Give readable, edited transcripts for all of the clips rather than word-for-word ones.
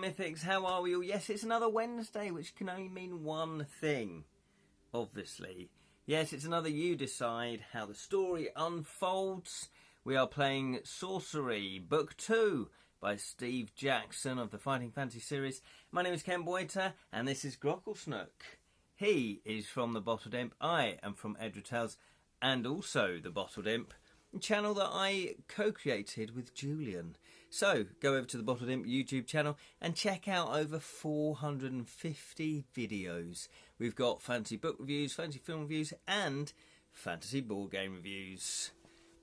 Mythics, how are we all? Yes, it's another Wednesday, which can only mean one thing, obviously. Yes, it's another You Decide how the story unfolds. We are playing Sorcery, Book 2 by Steve Jackson of the Fighting Fantasy series. My name is Ken Boyter, and this is Grocklesnook. He is from the Bottled Imp, I am from Edra Tales, and also the Bottled Imp, a channel that I co-created with Julian. So, go over to the Bottled Imp YouTube channel and check out over 450 videos. We've got fantasy book reviews, fantasy film reviews, and fantasy board game reviews.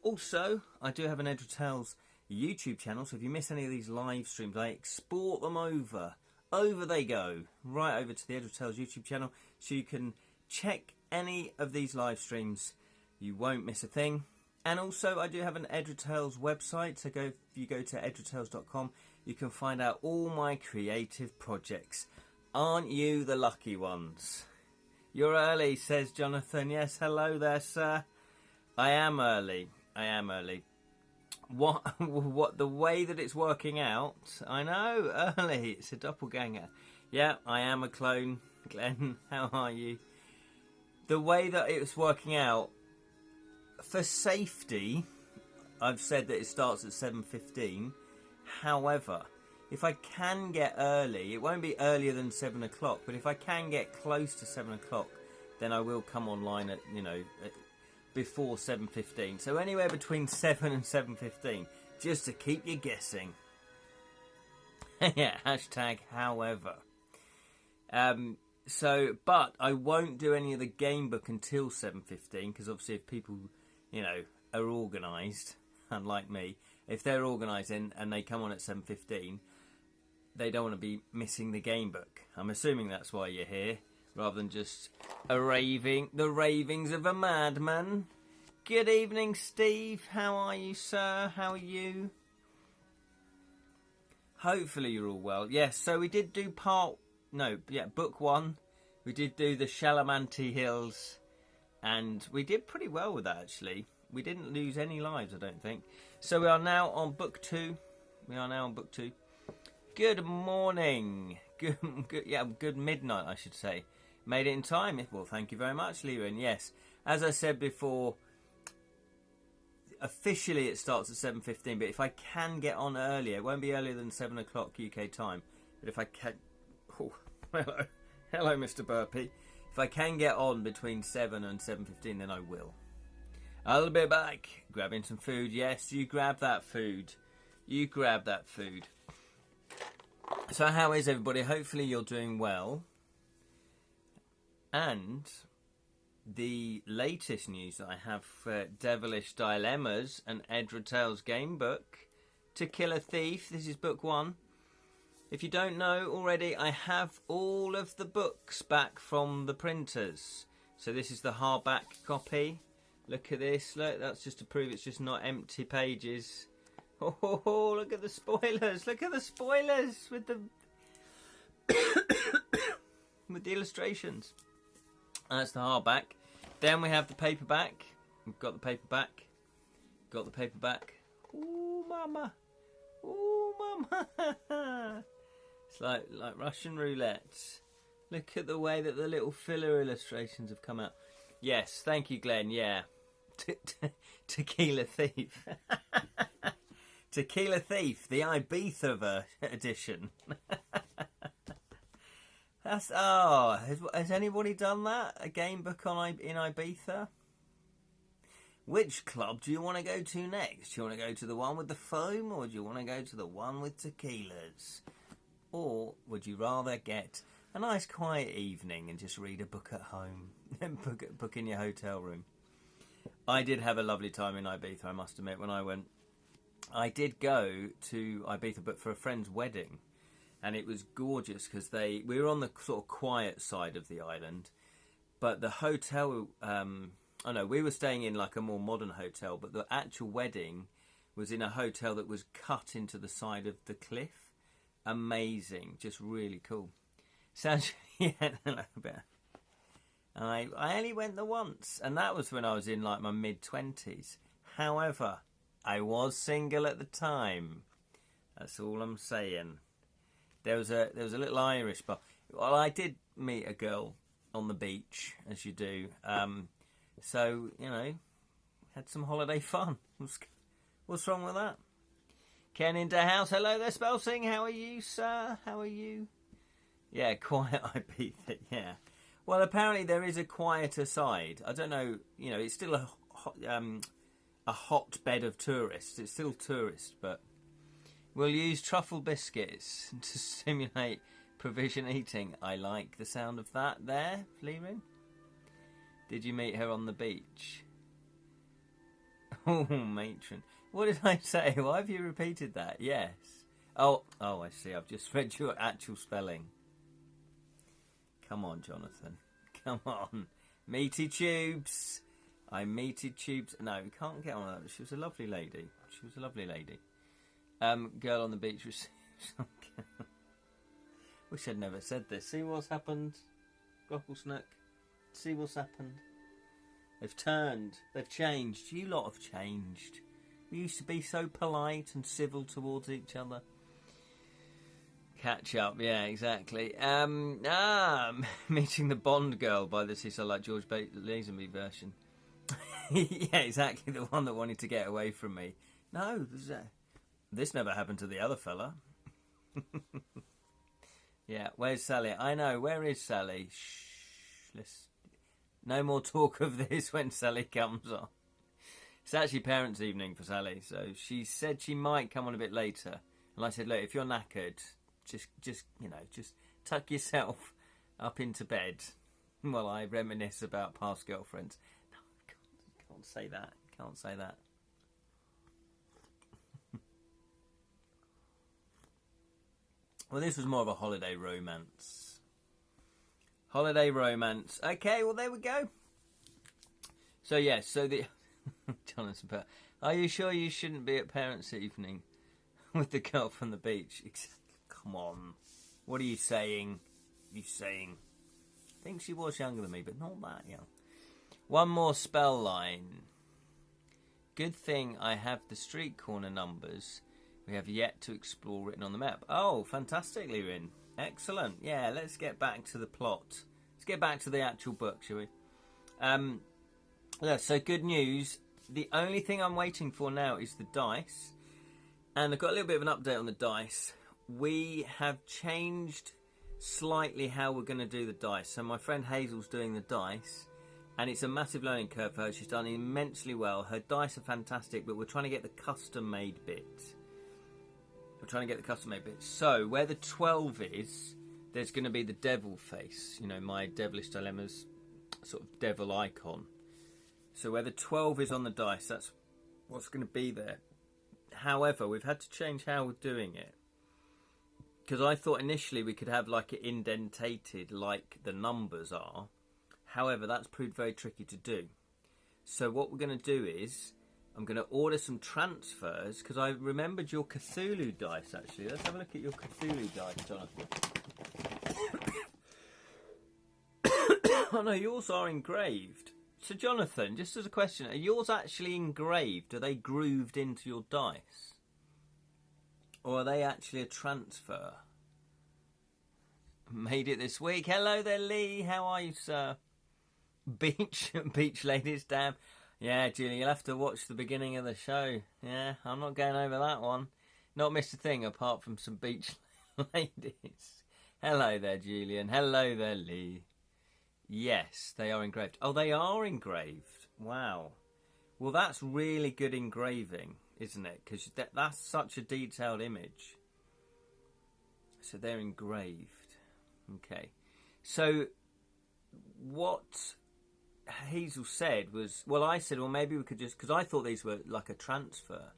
Also, I do have an Edra Tales YouTube channel, so if you miss any of these live streams, I export them over. Over they go, right over to the Edra Tales YouTube channel, so you can check any of these live streams. You won't miss a thing. And also, I do have an Edra Tales website, so if you go to edratales.com, you can find out all my creative projects. Aren't you the lucky ones? You're early, says Jonathan. Yes, hello there, sir. I am early. What the way that it's working out, I know, early. It's a doppelganger. Yeah, I am a clone. Glenn, how are you? The way that it's working out, for safety, I've said that it starts at 7:15. However, if I can get early, it won't be earlier than 7 o'clock, but if I can get close to 7 o'clock, then I will come online at, before 7:15. So anywhere between 7 and 7:15, just to keep you guessing. Yeah, hashtag however. But I won't do any of the game book until 7:15, because obviously if people, are organised, unlike me, if they're organised and they come on at 7:15, they don't want to be missing the game book. I'm assuming that's why you're here, rather than just the ravings of a madman. Good evening, Steve. How are you, sir? How are you? Hopefully you're all well. Yes, so we did do book 1. We did do the Shalamanti Hills, and we did pretty well with that, actually. We didn't lose any lives, I don't think. So we are now on book 2. Good morning. Good midnight, I should say. Made it in time. Well, thank you very much, Leroy. Yes, as I said before, officially it starts at 7:15, but if I can get on earlier, it won't be earlier than 7 o'clock UK time. But if I can... Oh, hello, Mr. Burpee. If I can get on between 7 and 7:15, then I will. I'll be back. Grabbing some food. Yes, you grab that food. So how is everybody? Hopefully you're doing well. And the latest news that I have for Devilish Dilemmas and Edra Tales Gamebook, To Kill a Thief. This is book 1. If you don't know already, I have all of the books back from the printers. So this is the hardback copy. Look at this. Look, that's just to prove it's just not empty pages. Oh, look at the spoilers. Look at the spoilers with the with the illustrations. That's the hardback. Then we have the paperback. We've got the paperback. Ooh, mama. It's like Russian roulette. Look at the way that the little filler illustrations have come out. Yes, thank you, Glenn. Yeah. Tequila Thief. Tequila Thief, the Ibiza edition. Has anybody done that? A game book in Ibiza? Which club do you want to go to next? Do you want to go to the one with the foam, or do you want to go to the one with tequilas? Or would you rather get a nice quiet evening and just read a book at home? book in your hotel room. I did have a lovely time in Ibiza, I must admit, when I went. I did go to Ibiza, but for a friend's wedding. And it was gorgeous because we were on the sort of quiet side of the island. But the hotel, we were staying in like a more modern hotel, but the actual wedding was in a hotel that was cut into the side of the cliff. Amazing, just really cool. Sounds a little bit. I only went there once, and that was when I was in like my mid-20s. However, I was single at the time. That's all I'm saying. There was a little Irish bar. Well, I did meet a girl on the beach, as you do. So, you know, had some holiday fun. What's wrong with that? Ken into house. Hello there, Spelsing. How are you, sir? How are you? Yeah, quiet IP. Yeah. Well, apparently there is a quieter side. I don't know. You know, it's still a hotbed of tourists. It's still tourist, but we'll use truffle biscuits to stimulate provision eating. I like the sound of that there, Fleerin. Did you meet her on the beach? Oh, matron. What did I say? Why have you repeated that? Yes. Oh, I see. I've just read your actual spelling. Come on, Jonathan. Come on. Meaty tubes. I meaty tubes. No, we can't get on that. She was a lovely lady. Girl on the beach was... Wish I'd never said this. See what's happened? Grocklesnook. See what's happened? They've turned. They've changed. You lot have changed. We used to be so polite and civil towards each other. Catch up, yeah, exactly. Meeting the Bond girl by the Seaside like George Lazenby version. Yeah, exactly, the one that wanted to get away from me. No, this never happened to the other fella. Yeah, where's Sally? I know, where is Sally? Shh, no more talk of this when Sally comes on. It's actually parents' evening for Sally, so she said she might come on a bit later. And I said, look, if you're knackered, just tuck yourself up into bed while I reminisce about past girlfriends. No, can't say that. Can't say that. Well, this was more of a holiday romance. Holiday romance. Okay, well, there we go. So, yes, so the... Jonathan, are you sure you shouldn't be at parents' evening with the girl from the beach? Come on. What are you saying? I think she was younger than me, but not that young. One more spell line. Good thing I have the street corner numbers we have yet to explore written on the map. Oh, fantastically, Rin. Excellent. Yeah, let's get back to the plot. Let's get back to the actual book, shall we? Yeah, so good news. The only thing I'm waiting for now is the dice. And I've got a little bit of an update on the dice. We have changed slightly how we're going to do the dice. So my friend Hazel's doing the dice. And it's a massive learning curve for her. She's done immensely well. Her dice are fantastic, but we're trying to get the custom-made bit. So, where the 12 is, there's going to be the devil face. You know, my Devilish Dilemmas sort of devil icon. So where the 12 is on the dice, that's what's going to be there. However, we've had to change how we're doing it. Because I thought initially we could have like it indentated like the numbers are. However, that's proved very tricky to do. So what we're going to do is, I'm going to order some transfers, because I remembered your Cthulhu dice actually. Let's have a look at your Cthulhu dice, Jonathan. Oh no, yours are engraved. So Jonathan, just as a question, are yours actually engraved? Are they grooved into your dice? Or are they actually a transfer? Made it this week. Hello there, Lee. How are you, sir? Beach ladies, damn. Yeah, Julie, you'll have to watch the beginning of the show. Yeah, I'm not going over that one. Not missed a thing apart from some beach ladies. Hello there, Julian. Hello there, Lee. Yes, they are engraved. Oh, they are engraved. Wow. Well, that's really good engraving, isn't it? Because that's such a detailed image. So they're engraved. Okay. So what Hazel said was... Well, I said, well, maybe we could just... Because I thought these were like a transfer.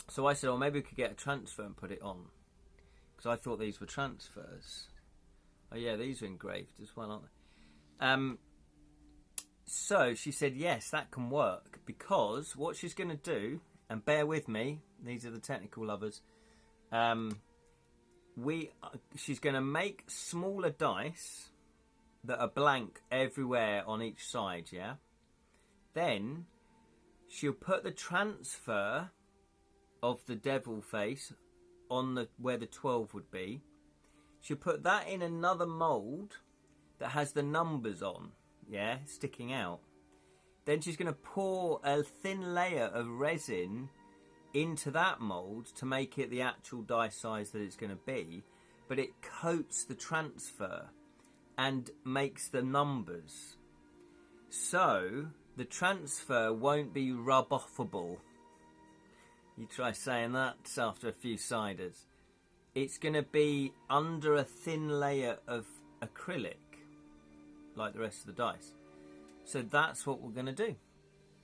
So I said, well, maybe we could get a transfer and put it on. Because I thought these were transfers. Oh, yeah, these are engraved as well, aren't they? So she said, yes, that can work. Because what she's going to do, and bear with me, these are the technical lovers, she's going to make smaller dice that are blank everywhere on each side, yeah? Then she'll put the transfer of the devil face on the where the 12 would be. She'll put that in another mould that has the numbers on, yeah, sticking out. Then she's going to pour a thin layer of resin into that mould to make it the actual dice size that it's going to be, but it coats the transfer and makes the numbers. So the transfer won't be rub-offable. You try saying that after a few ciders. It's going to be under a thin layer of acrylic, like the rest of the dice. So that's what we're going to do.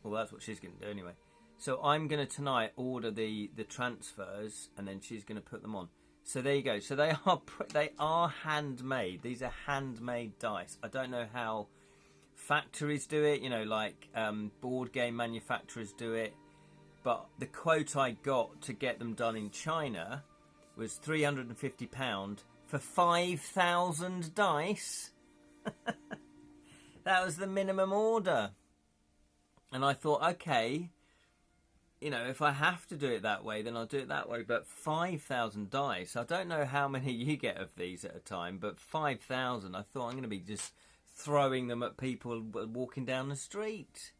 Well, that's what she's going to do anyway. So I'm going to tonight order the transfers, and then she's going to put them on. So there you go. So they are handmade. These are handmade dice. I don't know how factories do it, you know, like board game manufacturers do it. But the quote I got to get them done in China was £350 for 5,000 dice. That was the minimum order. And I thought, okay, you know, if I have to do it that way, then I'll do it that way. But 5,000 dice, I don't know how many you get of these at a time, but 5,000, I thought I'm going to be just throwing them at people walking down the street.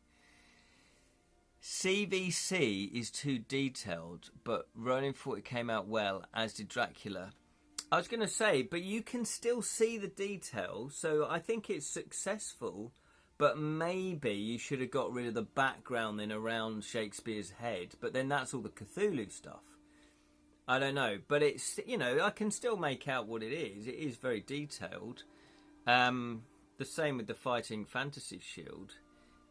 CVC is too detailed, but Ronin 40 came out well, as did Dracula. I was going to say, but you can still see the detail, so I think it's successful, but maybe you should have got rid of the background then around Shakespeare's head, but then that's all the Cthulhu stuff. I don't know, but it's, you know, I can still make out what it is. It is very detailed. The same with the Fighting Fantasy Shield.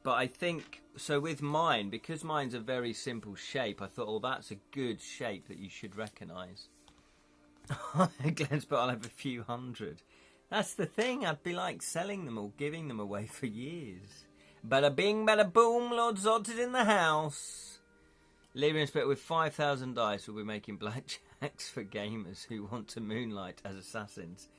But I think, so with mine, because mine's a very simple shape, I thought, oh, that's a good shape that you should recognise. Glenn's put, I'll have a few hundred. That's the thing, I'd be like selling them or giving them away for years. Bada bing, bada boom, Lord Zods is in the house. Libyan Spirit, with 5,000 dice, we'll be making blackjacks for gamers who want to moonlight as assassins.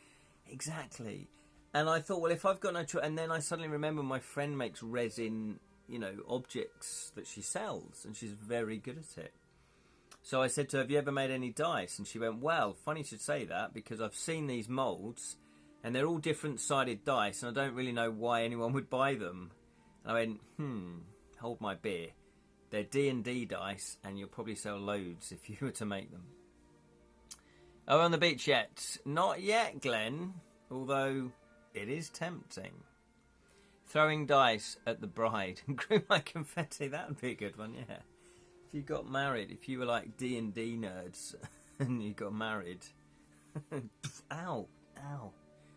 Exactly. And I thought, well, if I've got no choice... And then I suddenly remember my friend makes resin, you know, objects that she sells. And she's very good at it. So I said to her, have you ever made any dice? And she went, well, funny you should say that, because I've seen these moulds, and they're all different-sided dice, and I don't really know why anyone would buy them. And I went, hold my beer. They're D&D dice, and you'll probably sell loads if you were to make them. Are we on the beach yet? Not yet, Glenn. Although... it is tempting. Throwing dice at the bride and grew my confetti. That would be a good one, yeah. If you got married, if you were like D&D nerds and you got married. Ow, ow.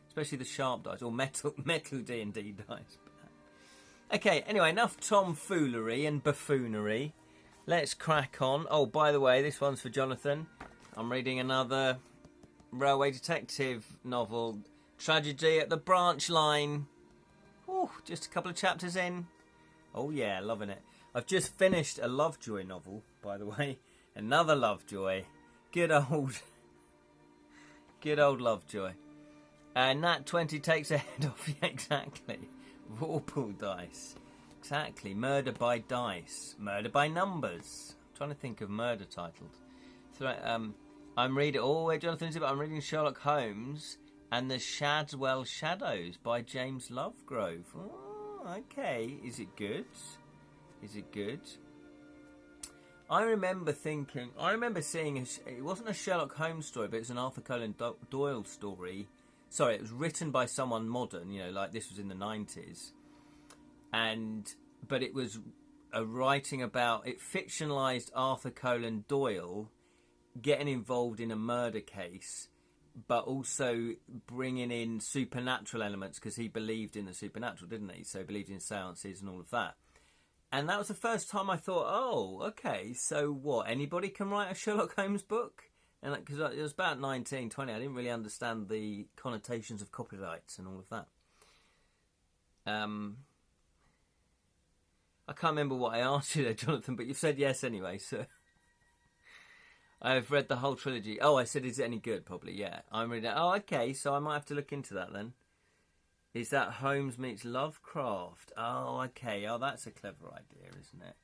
Especially the sharp dice or metal D&D dice. Okay, anyway, enough tomfoolery and buffoonery. Let's crack on. Oh, by the way, this one's for Jonathan. I'm reading another railway detective novel, Tragedy at the Branch Line. Oh, just a couple of chapters in. Oh yeah, loving it. I've just finished a Lovejoy novel, by the way. Another Lovejoy. Good old Lovejoy. And Nat 20 takes a head off. Yeah, exactly. Vorpal dice. Exactly. Murder by dice. Murder by numbers. I'm trying to think of murder titles. I'm reading... oh, wait, Jonathan's about... I'm reading Sherlock Holmes and the Shadwell Shadows by James Lovegrove. Oh, okay. Is it good? Is it good? I remember seeing... it wasn't a Sherlock Holmes story, but it was an Arthur Conan Doyle story. Sorry, it was written by someone modern, you know, like this was in the 90s. But it was a writing about... it fictionalised Arthur Conan Doyle getting involved in a murder case, but also bringing in supernatural elements, because he believed in the supernatural, didn't he? So he believed in seances and all of that. And that was the first time I thought, oh, okay, so what? Anybody can write a Sherlock Holmes book? And because it was about 19, 20, I didn't really understand the connotations of copyrights and all of that. I can't remember what I asked you there, Jonathan, but you've said yes anyway, so... I've read the whole trilogy. Oh, I said, is it any good? Probably, yeah. I'm reading it. Oh, okay, so I might have to look into that then. Is that Holmes meets Lovecraft? Oh, okay. Oh, that's a clever idea, isn't it?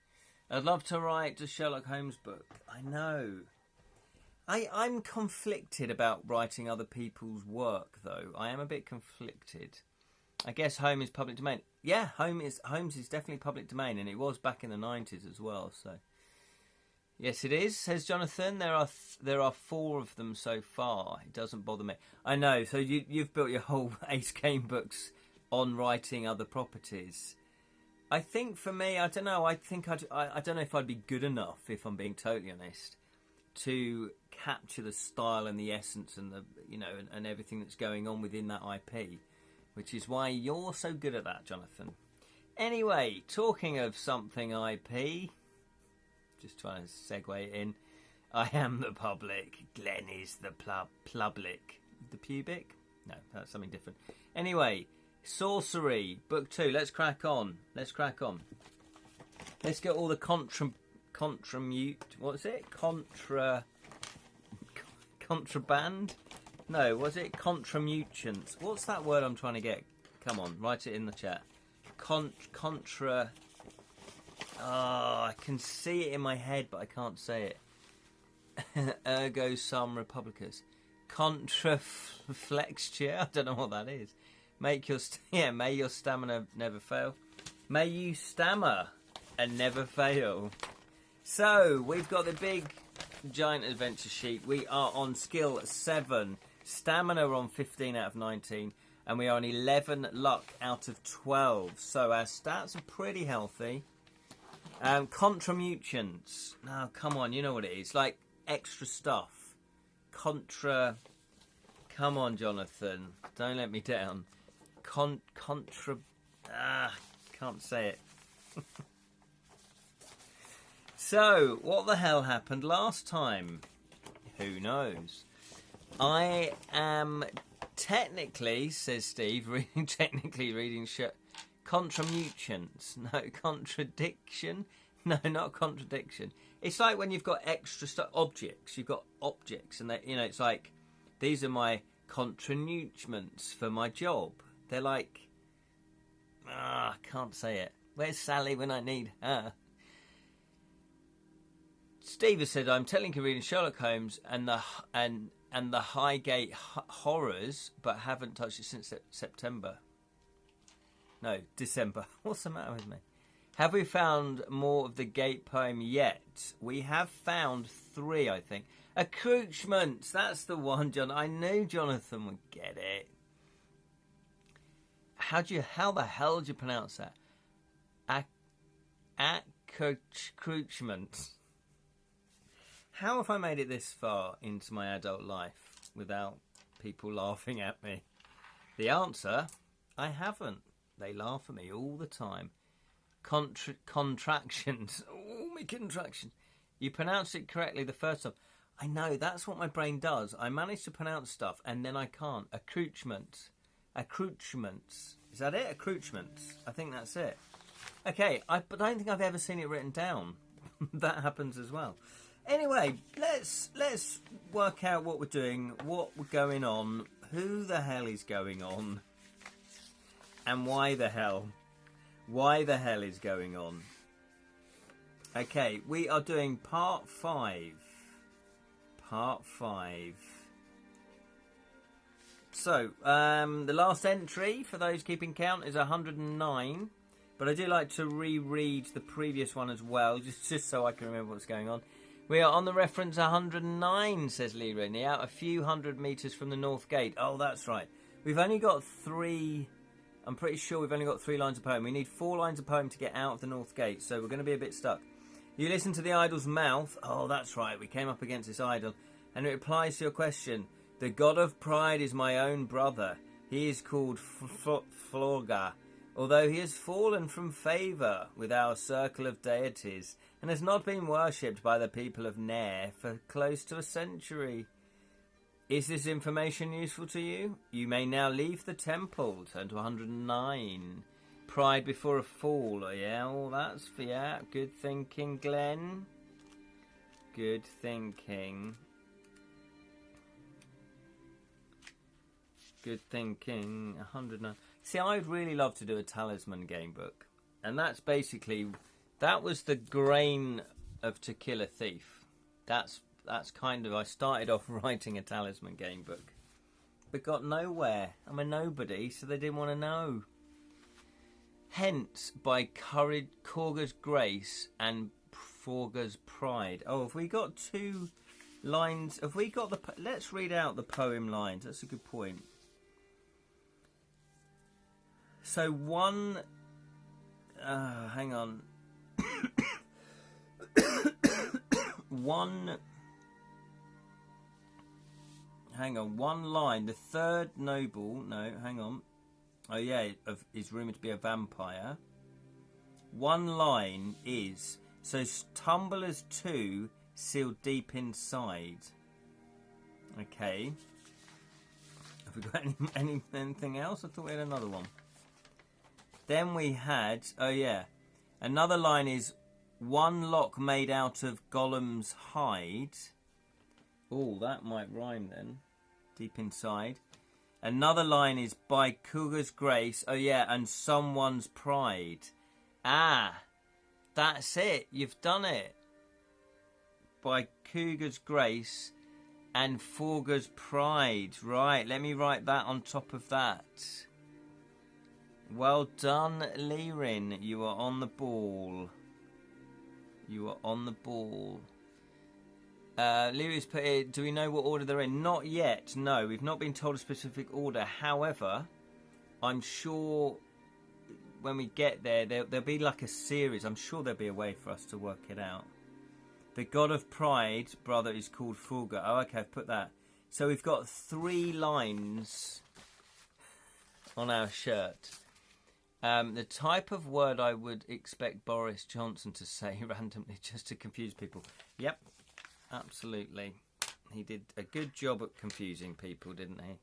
I'd love to write a Sherlock Holmes book. I know. I'm conflicted about writing other people's work, though. I am a bit conflicted. I guess Home is public domain. Yeah, Holmes is definitely public domain, and it was back in the 90s as well. So, yes, it is. Says Jonathan. There are 4 of them so far. It doesn't bother me. I know. So you've built your whole Ace Gamebooks on writing other properties. I think for me, I don't know. I don't know if I'd be good enough, if I'm being totally honest, to capture the style and the essence and the and everything that's going on within that IP, which is why you're so good at that, Jonathan. Anyway, talking of something IP, just trying to segue it in. I am the public. Glenn is the public. The pubic? No, that's something different. Anyway, Sorcery, Book 2. Let's crack on. Let's get all the contraband? No, was it contramutants? What's that word I'm trying to get? Come on, write it in the chat. I can see it in my head, but I can't say it. Ergo sum republicus. Contraflexure? I don't know what that is. May your stamina never fail. May you stammer and never fail. So, we've got the big giant adventure sheet. We are on skill 7. Stamina on 15 out of 19. And we are on 11 luck out of 12. So our stats are pretty healthy. Contramutants. No, come on, you know what it is. Like extra stuff. Come on, Jonathan. Don't let me down. Can't say it. So, what the hell happened last time? Who knows? I am technically, says Steve, reading contramutants. No, contradiction. No, not contradiction. It's like when you've got extra stuff, objects. You've got objects, and it's like these are my contramutants for my job. They're like, I can't say it. Where's Sally when I need her? Steve has said, I'm technically reading Sherlock Holmes and the Highgate Horrors, but haven't touched it since September. No, December. What's the matter with me? Have we found more of the Gate poem yet? We have found 3, I think. Accoutrements, that's the one, John. I knew Jonathan would get it. How the hell do you pronounce that? Accoutrements. How have I made it this far into my adult life without people laughing at me? The answer, I haven't. They laugh at me all the time. Contractions. Oh, my contraction. You pronounced it correctly the first time. I know, that's what my brain does. I manage to pronounce stuff and then I can't. Accoutrements. Is that it? Accoutrements. I think that's it. Okay, but I don't think I've ever seen it written down. That happens as well. Anyway, let's work out what we're doing, what we're going on, who the hell is going on, and why the hell is going on. Okay, we are doing part 5. So, the last entry, for those keeping count, is 109. But I do like to reread the previous one as well, just so I can remember what's going on. We are on the reference 109, says Lee Rainey, out a few hundred metres from the North Gate. Oh, that's right. We've only got 3... I'm pretty sure we've only got 3 lines of poem. We need 4 lines of poem to get out of the North Gate, so we're going to be a bit stuck. You listen to the idol's mouth. Oh, that's right. We came up against this idol. And it replies to your question. The god of pride is my own brother. He is called Florga. Although he has fallen from favour with our circle of deities and has not been worshipped by the people of Nair for close to a century. Is this information useful to you? You may now leave the temple. Turn to 109. Pride before a fall. Yeah, well, that's... Yeah, good thinking, Glenn. Good thinking. Good thinking. 109. See, I'd really love to do a talisman game book. And that's basically... That was the grain of To Kill a Thief. That's That's kind of... I started off writing a talisman game book, but got nowhere. I'm a nobody, so they didn't want to know. Hence, by Khorga's grace and Forga's pride. Oh, have we got 2 lines? Have we got the... Let's read out the poem lines. That's a good point. So one... hang on. One line. The third noble... No, hang on. Oh, yeah, is rumoured to be a vampire. One line is... So, tumblers 2 sealed deep inside. Okay. Have we got anything else? I thought we had another one. Then we had... Oh, yeah. Another line is... One lock made out of Gollum's hide. Oh, that might rhyme then. Deep inside. Another line is by Khorga's grace. Oh, yeah, and someone's pride. Ah, that's it. You've done it. By Khorga's grace and Forga's pride. Right, let me write that on top of that. Well done, Lirin. You are on the ball. You are on the ball. Lirin's put it, do we know what order they're in? Not yet, no. We've not been told a specific order. However, I'm sure when we get there, there'll be like a series. I'm sure there'll be a way for us to work it out. The God of Pride, brother, is called Forga. Oh, okay, I've put that. So we've got 3 lines on our shirt. The type of word I would expect Boris Johnson to say randomly just to confuse people. Yep, absolutely. He did a good job at confusing people, didn't he?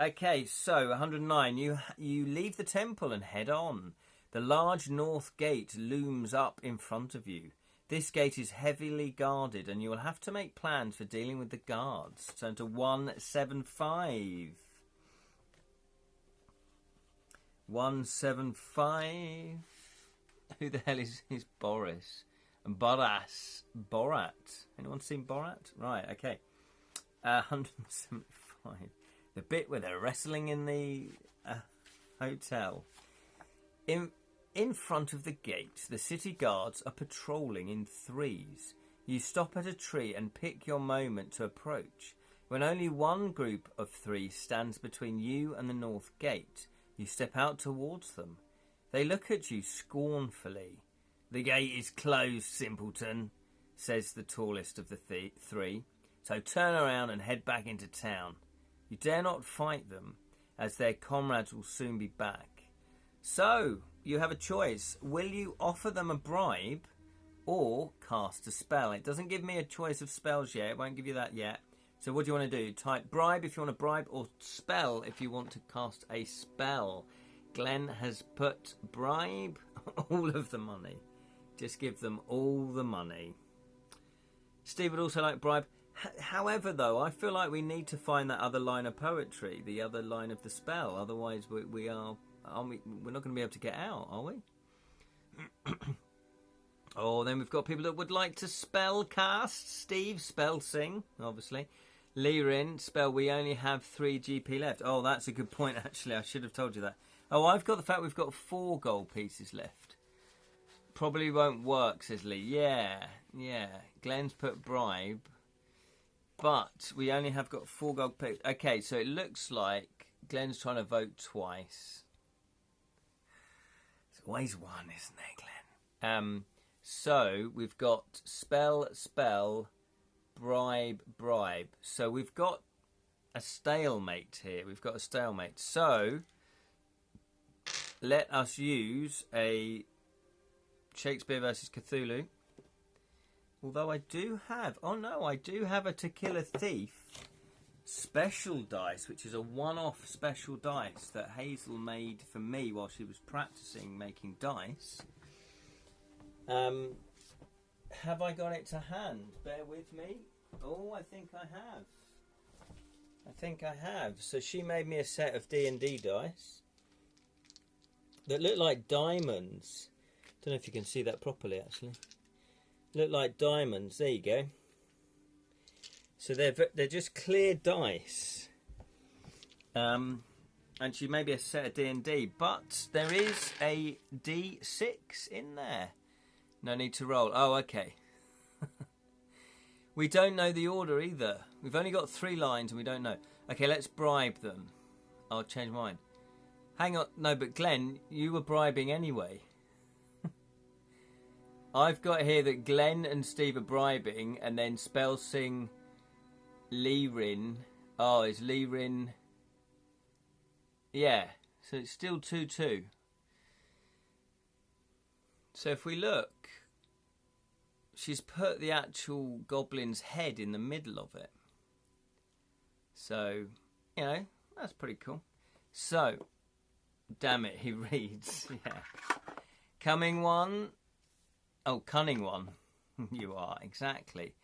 Okay, so 109. You leave the temple and head on. The large north gate looms up in front of you. This gate is heavily guarded and you will have to make plans for dealing with the guards. Turn to 175. 175. Who the hell is Boris? And Borat. Anyone seen Borat? Right, okay. 175. The bit where they're wrestling in the hotel. In front of the gate, the city guards are patrolling in 3s. You stop at a tree and pick your moment to approach. When only one group of 3 stands between you and the north gate, you step out towards them. They look at you scornfully. The gate is closed, simpleton, says the tallest of the 3. So turn around and head back into town. You dare not fight them, as their comrades will soon be back. So, you have a choice. Will you offer them a bribe or cast a spell? It doesn't give me a choice of spells yet. It won't give you that yet. So what do you want to do? Type bribe if you want to bribe, or spell if you want to cast a spell. Glenn has put bribe, all of the money. Just give them all the money. Steve would also like bribe. However, though, I feel like we need to find that other line of poetry, the other line of the spell. Otherwise, we're not going to be able to get out, are we? Oh, then we've got people that would like to spell cast. Steve, spell sing, obviously. Lirin, spell we only have 3 GP left. Oh, that's a good point, actually. I should have told you that. Oh, I've got the fact we've got 4 gold pieces left. Probably won't work, says Lee. Yeah. Glenn's put bribe. But we only have got 4 gold pieces. Okay, so it looks like Glenn's trying to vote twice. There's always one, isn't there, Glenn? So we've got spell, bribe. So we've got a stalemate here. So let us use a Shakespeare versus Cthulhu. Although I do have a To Kill a Thief special dice, which is a one-off special dice that Hazel made for me while she was practicing making dice. Have I got it to hand? Bear with me. Oh, I think I have. So she made me a set of D&D dice that look like diamonds. Don't know if you can see that properly, actually. Look like diamonds. There you go. So they're just clear dice. And she may be a set of D&D, but there is a D6 in there. No need to roll. Oh, okay. We don't know the order either. We've only got 3 lines and we don't know. Okay, let's bribe them. I'll change mine. Hang on. No, but Glenn, you were bribing anyway. I've got here that Glenn and Steve are bribing, and then spell sing Lirin. Oh, is Lirin... Yeah, so it's still 2-2. So if we look... She's put the actual goblin's head in the middle of it. So, you know, that's pretty cool. So, damn it, he reads. Yeah. Coming one. Oh, cunning one. You are, exactly.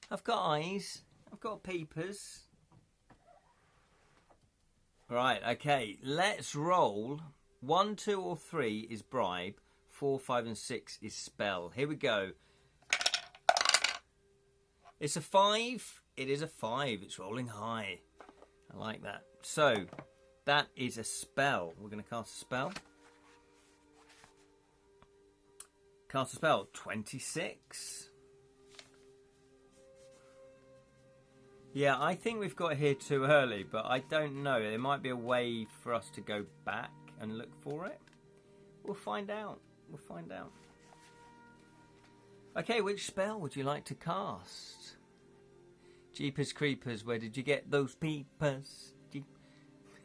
I've got eyes. I've got peepers. Right, okay. Let's roll. 1, 2, or 3 is bribe. 4, 5, and 6 is spell. Here we go. It's a 5. It is a 5. It's rolling high. I like that. So, that is a spell. We're going to cast a spell. Cast a spell. 26. Yeah, I think we've got here too early, but I don't know. There might be a way for us to go back and look for it. We'll find out. We'll find out. Okay, which spell would you like to cast? Jeepers Creepers, where did you get those peepers?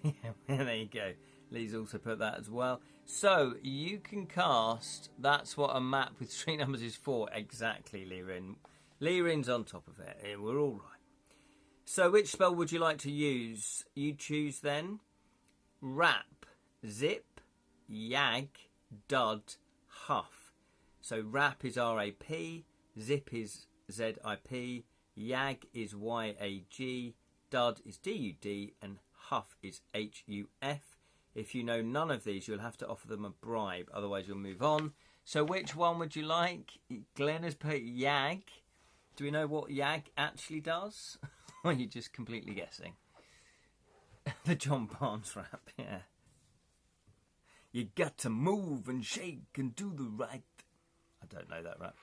Yeah, there you go. Lee's also put that as well. So, you can cast... That's what a map with street numbers is for. Exactly, Lirin. Lirin's on top of it. We're all right. So, which spell would you like to use? You choose then. Rap, Zip, Yag, Dud, Huff. So, Rap is R-A-P, Zip is Z-I-P, Yag is Y-A-G, Dud is D-U-D, and Huff is H-U-F. If you know none of these, you'll have to offer them a bribe, otherwise you'll move on. So which one would you like? Glenn has put Yag. Do we know what Yag actually does? Or are you just completely guessing? The John Barnes rap, yeah. You got to move and shake and do the right... I don't know that rap.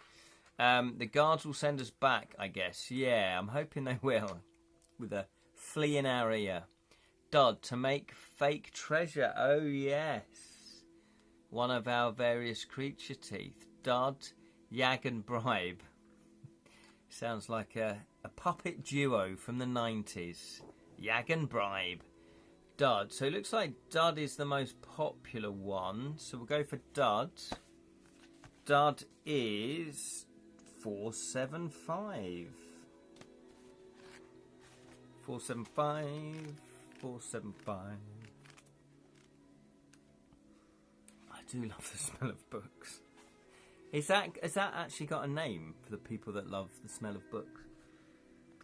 The guards will send us back, I guess. Yeah, I'm hoping they will. With a flea in our ear. Dud, to make fake treasure. Oh, yes. One of our various creature teeth. Dud, Yag and Bribe. Sounds like a puppet duo from the 90s. Yag and Bribe. Dud. So it looks like Dud is the most popular one. So we'll go for Dud. Dud is 475. 475. 475. I do love the smell of books. Has that actually got a name for the people that love the smell of books?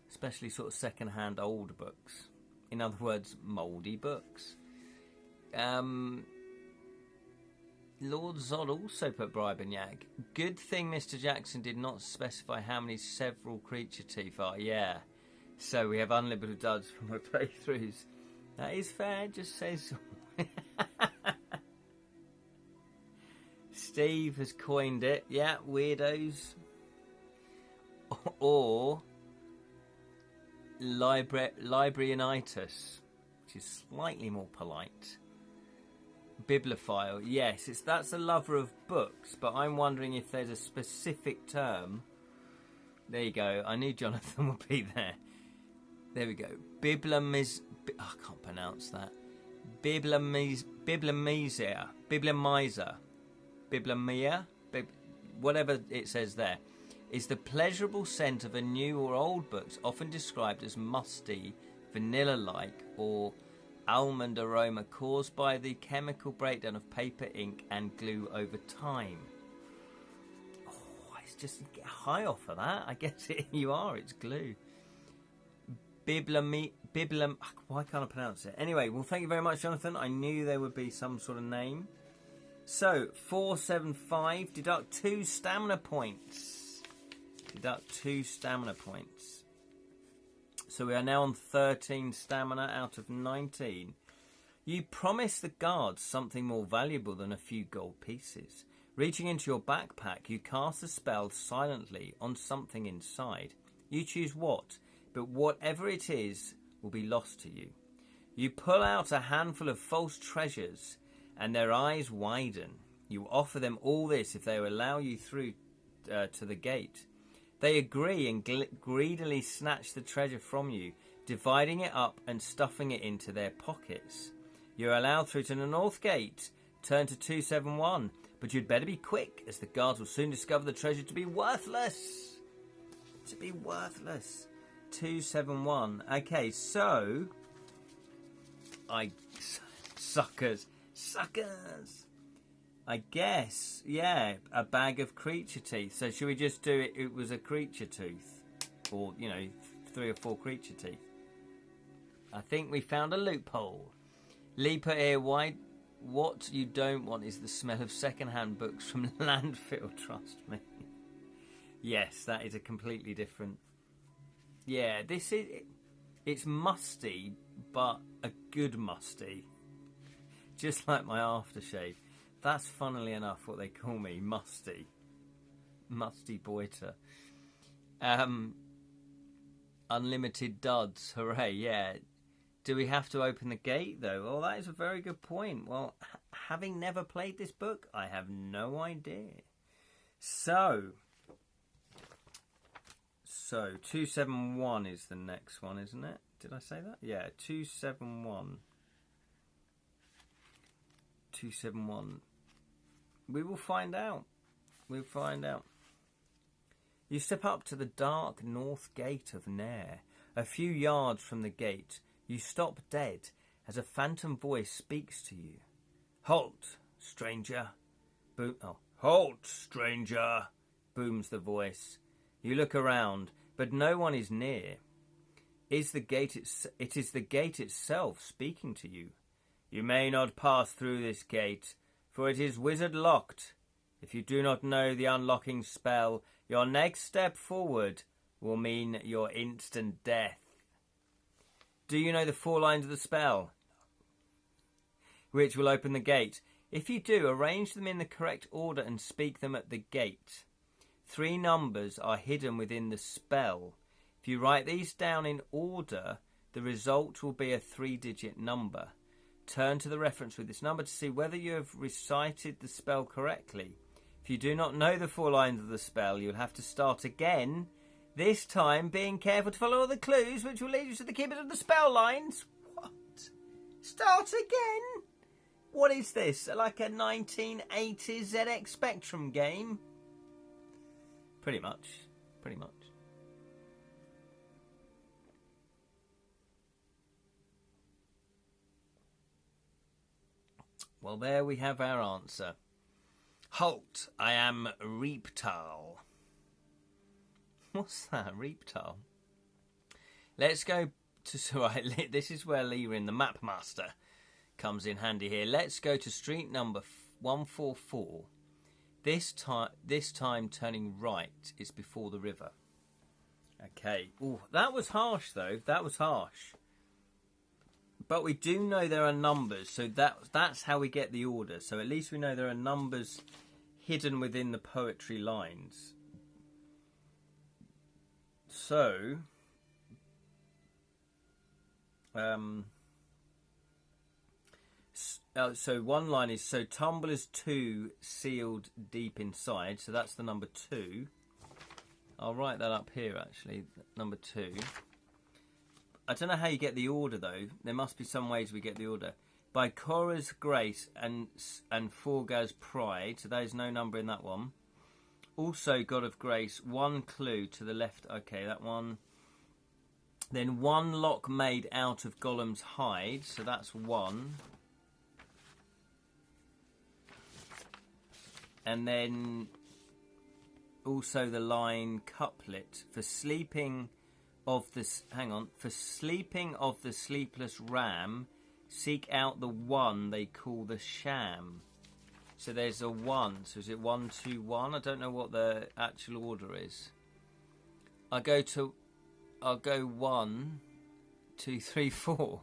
Especially sort of second-hand old books. In other words, mouldy books. Lord Zod also put Bribe and Yag. Good thing Mr. Jackson did not specify how many several creature teeth are. Yeah. So we have unlimited duds from my playthroughs. That is fair, just says. Steve has coined it. Yeah, weirdos. Or librarianitis, which is slightly more polite. Bibliophile, yes, that's a lover of books, but I'm wondering if there's a specific term. There you go. I knew Jonathan would be there. There we go. I can't pronounce that. Bibliomizer, whatever it says there, is the pleasurable scent of a new or old books, often described as musty, vanilla-like, or almond aroma caused by the chemical breakdown of paper, ink, and glue over time. Oh, it's just get high off of that. I guess you are. It's glue. Why can't I pronounce it? Anyway, well, thank you very much, Jonathan. I knew there would be some sort of name. So, 475, deduct 2 stamina points. Deduct 2 stamina points. So we are now on 13 stamina out of 19. You promise the guards something more valuable than a few gold pieces. Reaching into your backpack, you cast a spell silently on something inside. You choose what, but whatever it is will be lost to you. You pull out a handful of false treasures, and their eyes widen. You offer them all this if they will allow you through to the gate. They agree and greedily snatch the treasure from you, dividing it up and stuffing it into their pockets. You're allowed through to the north gate. Turn to 271, but you'd better be quick, as the guards will soon discover the treasure to be worthless. 271. Okay, so... Suckers. I guess, yeah, a bag of creature teeth. So should we just do it? It was a creature tooth. Or, 3 or 4 creature teeth. I think we found a loophole. Leaper here, what you don't want is the smell of second-hand books from landfill, trust me. Yes, that is a completely different... Yeah, it's musty, but a good musty. Just like my aftershave. That's funnily enough what they call me, musty. Musty Boiter. Unlimited duds, hooray, yeah. Do we have to open the gate, though? Well, that is a very good point. Well, having never played this book, I have no idea. So 271 is the next one, isn't it? Did I say that? Yeah, 271. 271. We will find out. We'll find out. You step up to the dark north gate of Khare. A few yards from the gate, you stop dead as a phantom voice speaks to you. Halt, stranger. Halt, stranger, booms the voice. You look around, but no one is near. It is the gate itself speaking to you. You may not pass through this gate, for it is wizard locked. If you do not know the unlocking spell, your next step forward will mean your instant death. Do you know the 4 lines of the spell, which will open the gate? If you do, arrange them in the correct order and speak them at the gate. 3 numbers are hidden within the spell. If you write these down in order, the result will be a 3-digit number. Turn to the reference with this number to see whether you have recited the spell correctly. If you do not know the 4 lines of the spell, you'll have to start again, this time being careful to follow all the clues which will lead you to the keepers of the spell lines. What? Start again? What is this? Like a 1980s ZX Spectrum game? Pretty much. Well, there we have our answer. Halt, I am Reaptal. What's that, Reaptal? Let's go to... Right, this is where Lerin, the map master, comes in handy here. Let's go to street number 144. This time turning right is before the river. Okay. Ooh, that was harsh, though. That was harsh. But we do know there are numbers, so that's how we get the order. So at least we know there are numbers hidden within the poetry lines. So, so one line is, so tumblers 2 sealed deep inside. So that's the number 2. I'll write that up here, actually, number 2. I don't know how you get the order, though. There must be some ways we get the order. By Khara's grace and Forga's pride. So there's no number in that one. Also, God of Grace, 1 clue to the left. Okay, that one. Then 1 lock made out of Gollum's hide. So that's 1. And then also the line couplet for sleeping of this. Hang on. For sleeping of the sleepless ram, seek out the one they call the sham. So there's a 1. So is it 1, 2, 1? I don't know what the actual order is. I'll go 1. 2, 3, 4.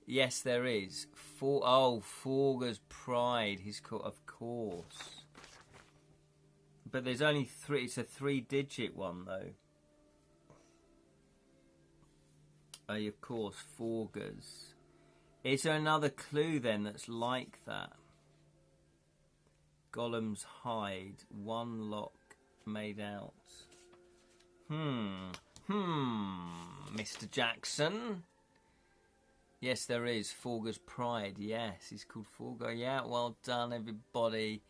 Yes, there is. Oh, Forger's Pride. He's called, of course. But there's only 3. It's a 3-digit one, though. Oh, of course, Forger's. Is there another clue, then, that's like that? Gollum's hide. 1 lock made out. Mr. Jackson. Yes, there is. Forger's Pride. Yes, he's called Forger. Yeah, well done, everybody.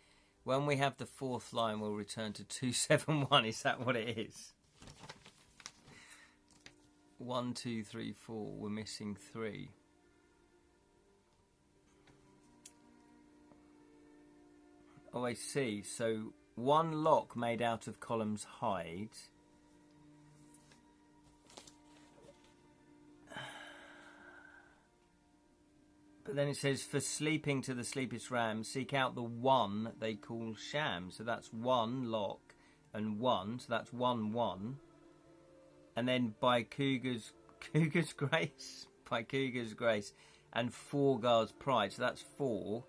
When we have the 4th line, we'll return to 271. Is that what it is? 1, 2, 3, 4. We're missing 3. Oh, I see. So 1 lock made out of Gollum's hide. But then it says, for sleeping to the sleepiest ram, seek out the one they call sham. So that's 1 lock and 1. So that's 1, 1. And then by Cougar's grace. By Cougar's grace. And Forgar's pride. So that's 4.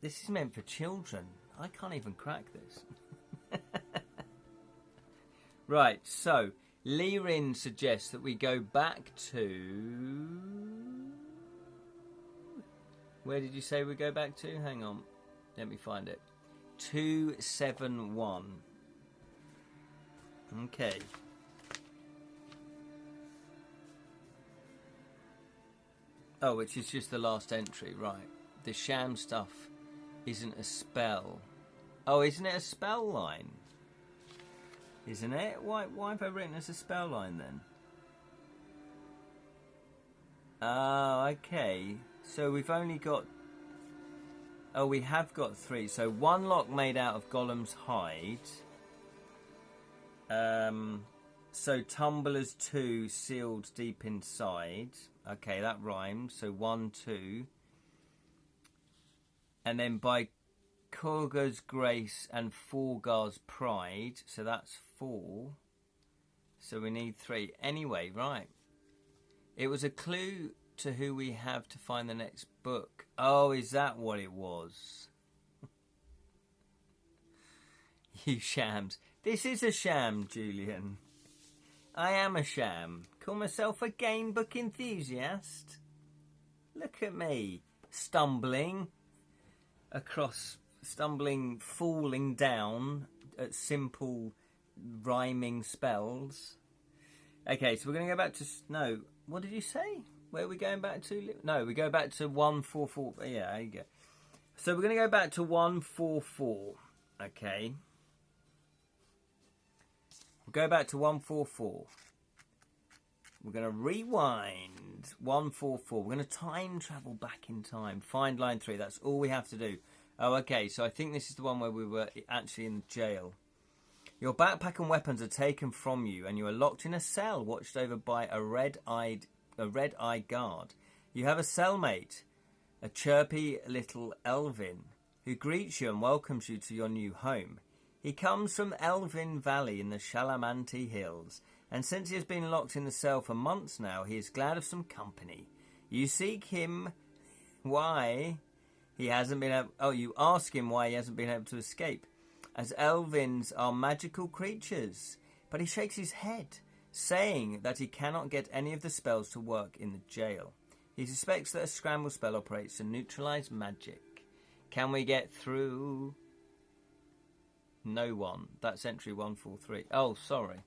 This is meant for children. I can't even crack this. Right, so Lirin suggests that we go back to... Where did you say we go back to? Hang on. Let me find it. 271. Okay. Oh, which is just the last entry, right. The sham stuff isn't a spell. Oh, isn't it a spell line? Isn't it? Why have I written as a spell line then? Oh, okay. So we've only got... Oh, we have got 3. So 1 lock made out of Gollum's hide. So Tumblers 2 sealed deep inside. Okay, that rhymed. So 1, 2. And then by Kurga's grace and Forgar's pride. So that's 4. So we need 3. Anyway, right. It was a clue to who we have to find the next book. Oh, is that what it was? You shams. This is a sham, Julian. I am a sham. Call myself a Gamebook enthusiast. Look at me. Stumbling across, falling down at simple rhyming spells. Okay, so we're going to go back to... No, what did you say? Where are we going back to? No, we go back to 144. Yeah, there you go. So we're going to go back to 144. Okay. We'll go back to 144. We're going to rewind 144. We're going to time travel back in time. Find line 3. That's all we have to do. Oh, okay. So I think this is the one where we were actually in jail. Your backpack and weapons are taken from you, and you are locked in a cell, watched over by a red-eyed guard. You have a cellmate, a chirpy little elven, who greets you and welcomes you to your new home. He comes from Elven Valley in the Shalamanti Hills, and since he has been locked in the cell for months now, he is glad of some company. You seek him why he hasn't been able... Oh, you ask him why he hasn't been able to escape, as elvins are magical creatures. But he shakes his head, saying that he cannot get any of the spells to work in the jail. He suspects that a scramble spell operates to neutralise magic. Can we get through? No one. That's entry 143. Oh, sorry.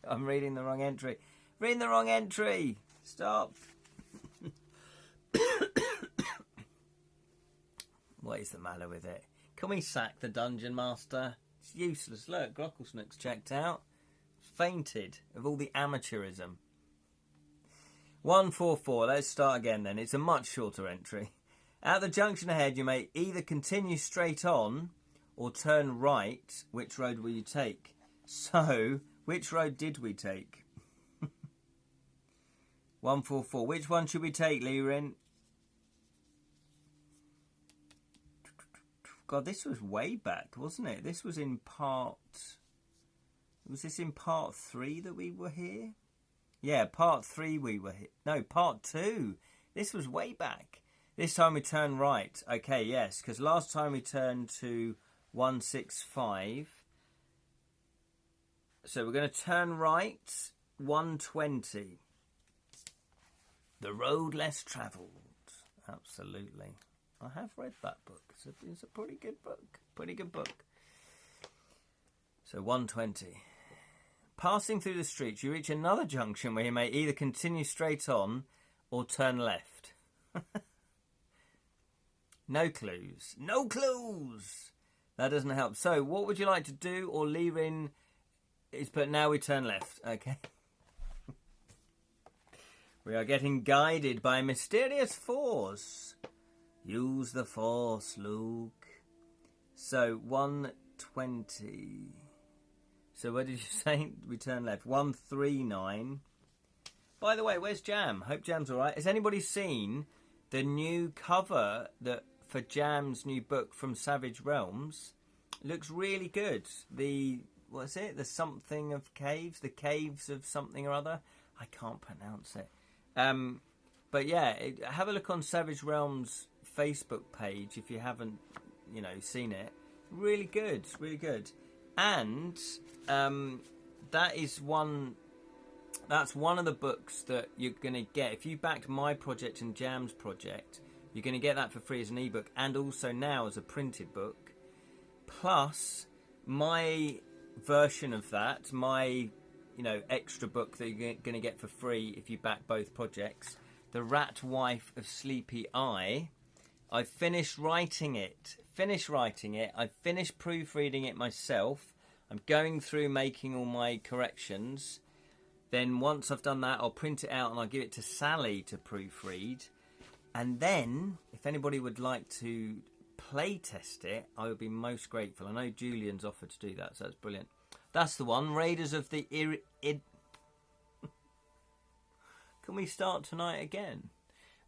I'm reading the wrong entry. Reading the wrong entry! Stop! What is the matter with it? Can we sack the dungeon master? It's useless. Look, Grocklesnook's checked out. Fainted of all the amateurism. 144. Let's start again then. It's a much shorter entry. At the junction ahead, you may either continue straight on or turn right. Which road will you take? So, which road did we take? 144. Which one should we take, Lirin? God, this was way back, wasn't it? This was in part Was this in part 3 that we were here? Yeah, part 3 we were here. No, part 2. This was way back. This time we turn right. Okay, yes, because last time we turned to 165. So we're going to turn right, 120. The road less travelled. Absolutely. I have read that book. It's a pretty good book. Pretty good book. So 120. Passing through the streets, you reach another junction where you may either continue straight on or turn left. No clues. No clues! That doesn't help. So, what would you like to do or leave in? But now we turn left. Okay. We are getting guided by a mysterious force. Use the force, Luke. So, 120. So, what did you say? We turn left. 139. By the way, where's Jam? Hope Jam's alright. Has anybody seen the new cover that for Jam's new book from Savage Realms? It looks really good. What's it? The something of caves? The caves of something or other? I can't pronounce it. But yeah, have a look on Savage Realms Facebook page if you haven't, seen it. Really good, really good. And that's one of the books that you're going to get. If you backed my project and Jam's project, you're going to get that for free as an ebook and also now as a printed book. Plus, my version of that, my extra book that you're going to get for free if you back both projects, The Rat Wife of Sleepy Eye. I finished writing it. I finished proofreading it myself. I'm going through making all my corrections. Then once I've done that, I'll print it out and I'll give it to Sally to proofread. And then, if anybody would like to play test it, I would be most grateful. I know Julian's offered to do that, so that's brilliant. That's the one. Raiders of the Can we start tonight again?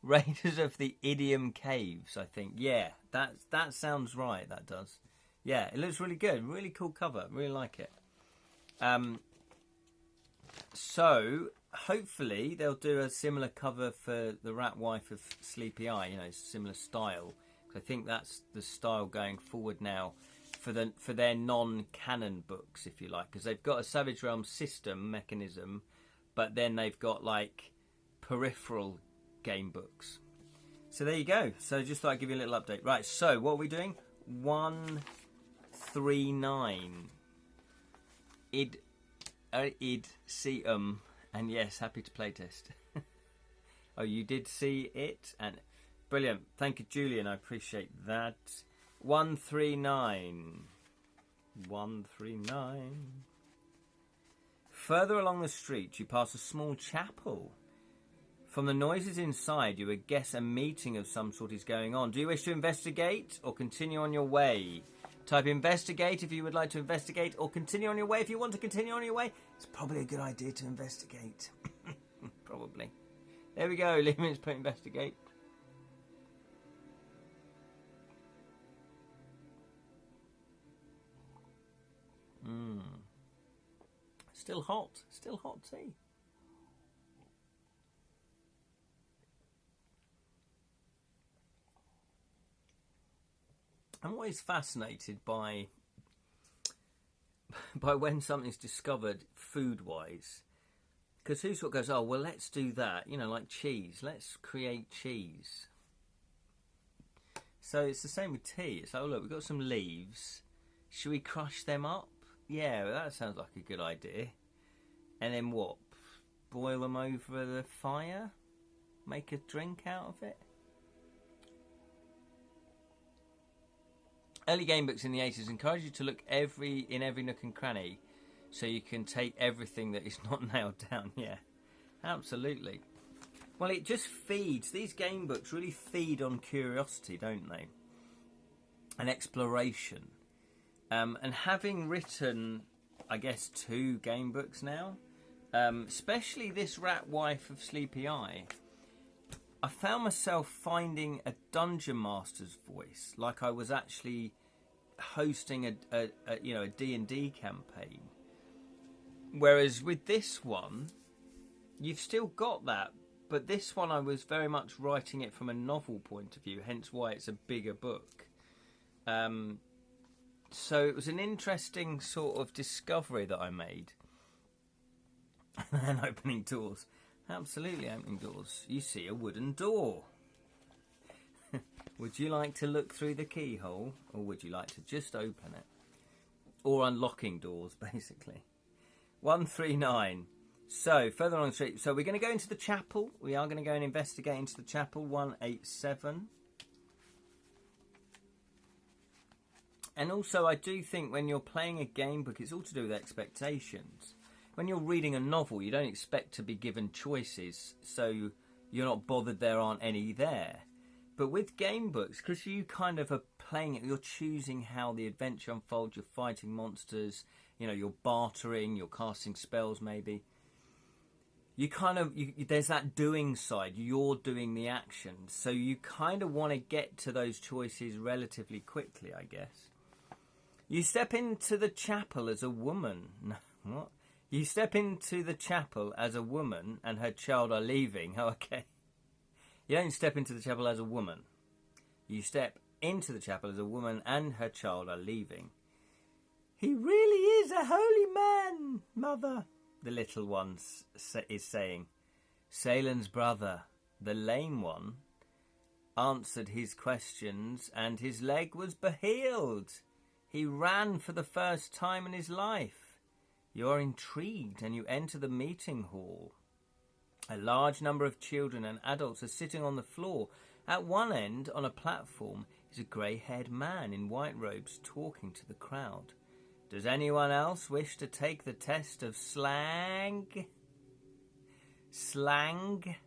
Raiders of the Idiom Caves, I think. Yeah, that sounds right, that does. Yeah, it looks really good. Really cool cover. Really like it. So, hopefully, they'll do a similar cover for The Rat Wife of Sleepy Eye, similar style. I think that's the style going forward now for their non-canon books, if you like. Because they've got a Savage Realms system mechanism, but then they've got, peripheral game books. So there you go. So just thought I'd give you a little update. Right, so what are we doing? 139. Id see and yes, happy to playtest. Oh, you did see it, and brilliant. Thank you, Julian. I appreciate that. 139. 139. Further along the street, you pass a small chapel. From the noises inside, you would guess a meeting of some sort is going on. Do you wish to investigate or continue on your way? Type investigate if you would like to investigate, or continue on your way if you want to continue on your way. It's probably a good idea to investigate. Probably. There we go. Lehman's put investigate. Still hot. Still hot tea. I'm always fascinated by when something's discovered food-wise. Because who's what goes, oh, well, let's do that. Like cheese. Let's create cheese. So it's the same with tea. It's like, oh, look, we've got some leaves. Should we crush them up? Yeah, well, that sounds like a good idea. And then what? Boil them over the fire? Make a drink out of it? Early game books in the 80s encourage you to look in every nook and cranny so you can take everything that is not nailed down. Yeah, absolutely. Well, it just feeds. These game books really feed on curiosity, don't they? And exploration. And having written, I guess, 2 game books now, especially this Rat Wife of Sleepy Eye, I found myself finding a dungeon master's voice, like I was actually hosting a D&D campaign. Whereas with this one, you've still got that. But this one I was very much writing it from a novel point of view, hence why it's a bigger book. So it was an interesting sort of discovery that I made. And opening doors. Absolutely opening doors. You see a wooden door. Would you like to look through the keyhole, or would you like to just open it? Or unlocking doors, basically. 139. So, further on the street. So, we're going to go into the chapel. We are going to go and investigate into the chapel. 187. And also, I do think when you're playing a game book, it's all to do with expectations. When you're reading a novel, you don't expect to be given choices, so you're not bothered there aren't any there. But with game books, because you kind of are playing it, you're choosing how the adventure unfolds, you're fighting monsters, you know, you're bartering, you're casting spells maybe. You kind of, there's that doing side, you're doing the action. So you kind of want to get to those choices relatively quickly, I guess. You step into the chapel as a woman. What? You step into the chapel as a woman and her child are leaving. Oh, okay. You don't step into the chapel as a woman. You step into the chapel as a woman and her child are leaving. He really is a holy man, mother, the little one is saying. Salen's brother, the lame one, answered his questions and his leg was behealed. He ran for the first time in his life. You are intrigued and you enter the meeting hall. A large number of children and adults are sitting on the floor. At one end, on a platform, is a grey-haired man in white robes talking to the crowd. Does anyone else wish to take the test of slang? Slang?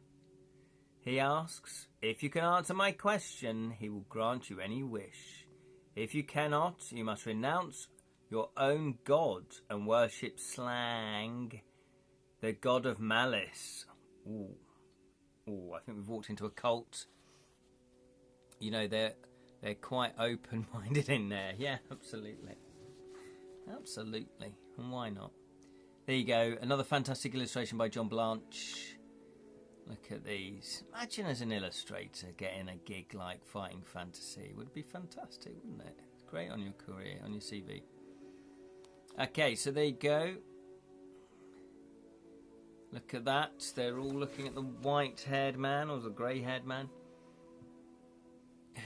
He asks. If you can answer my question, he will grant you any wish. If you cannot, you must renounce your own god and worship slang, the god of malice. Ooh, I think we've walked into a cult. You know, they're quite open-minded in there. Yeah, absolutely. Absolutely. And why not? There you go. Another fantastic illustration by John Blanche. Look at these. Imagine as an illustrator getting a gig like Fighting Fantasy. It would be fantastic, wouldn't it? It's great on your career, on your CV. Okay, so there you go. Look at that. They're all looking at the white-haired man or the grey-haired man.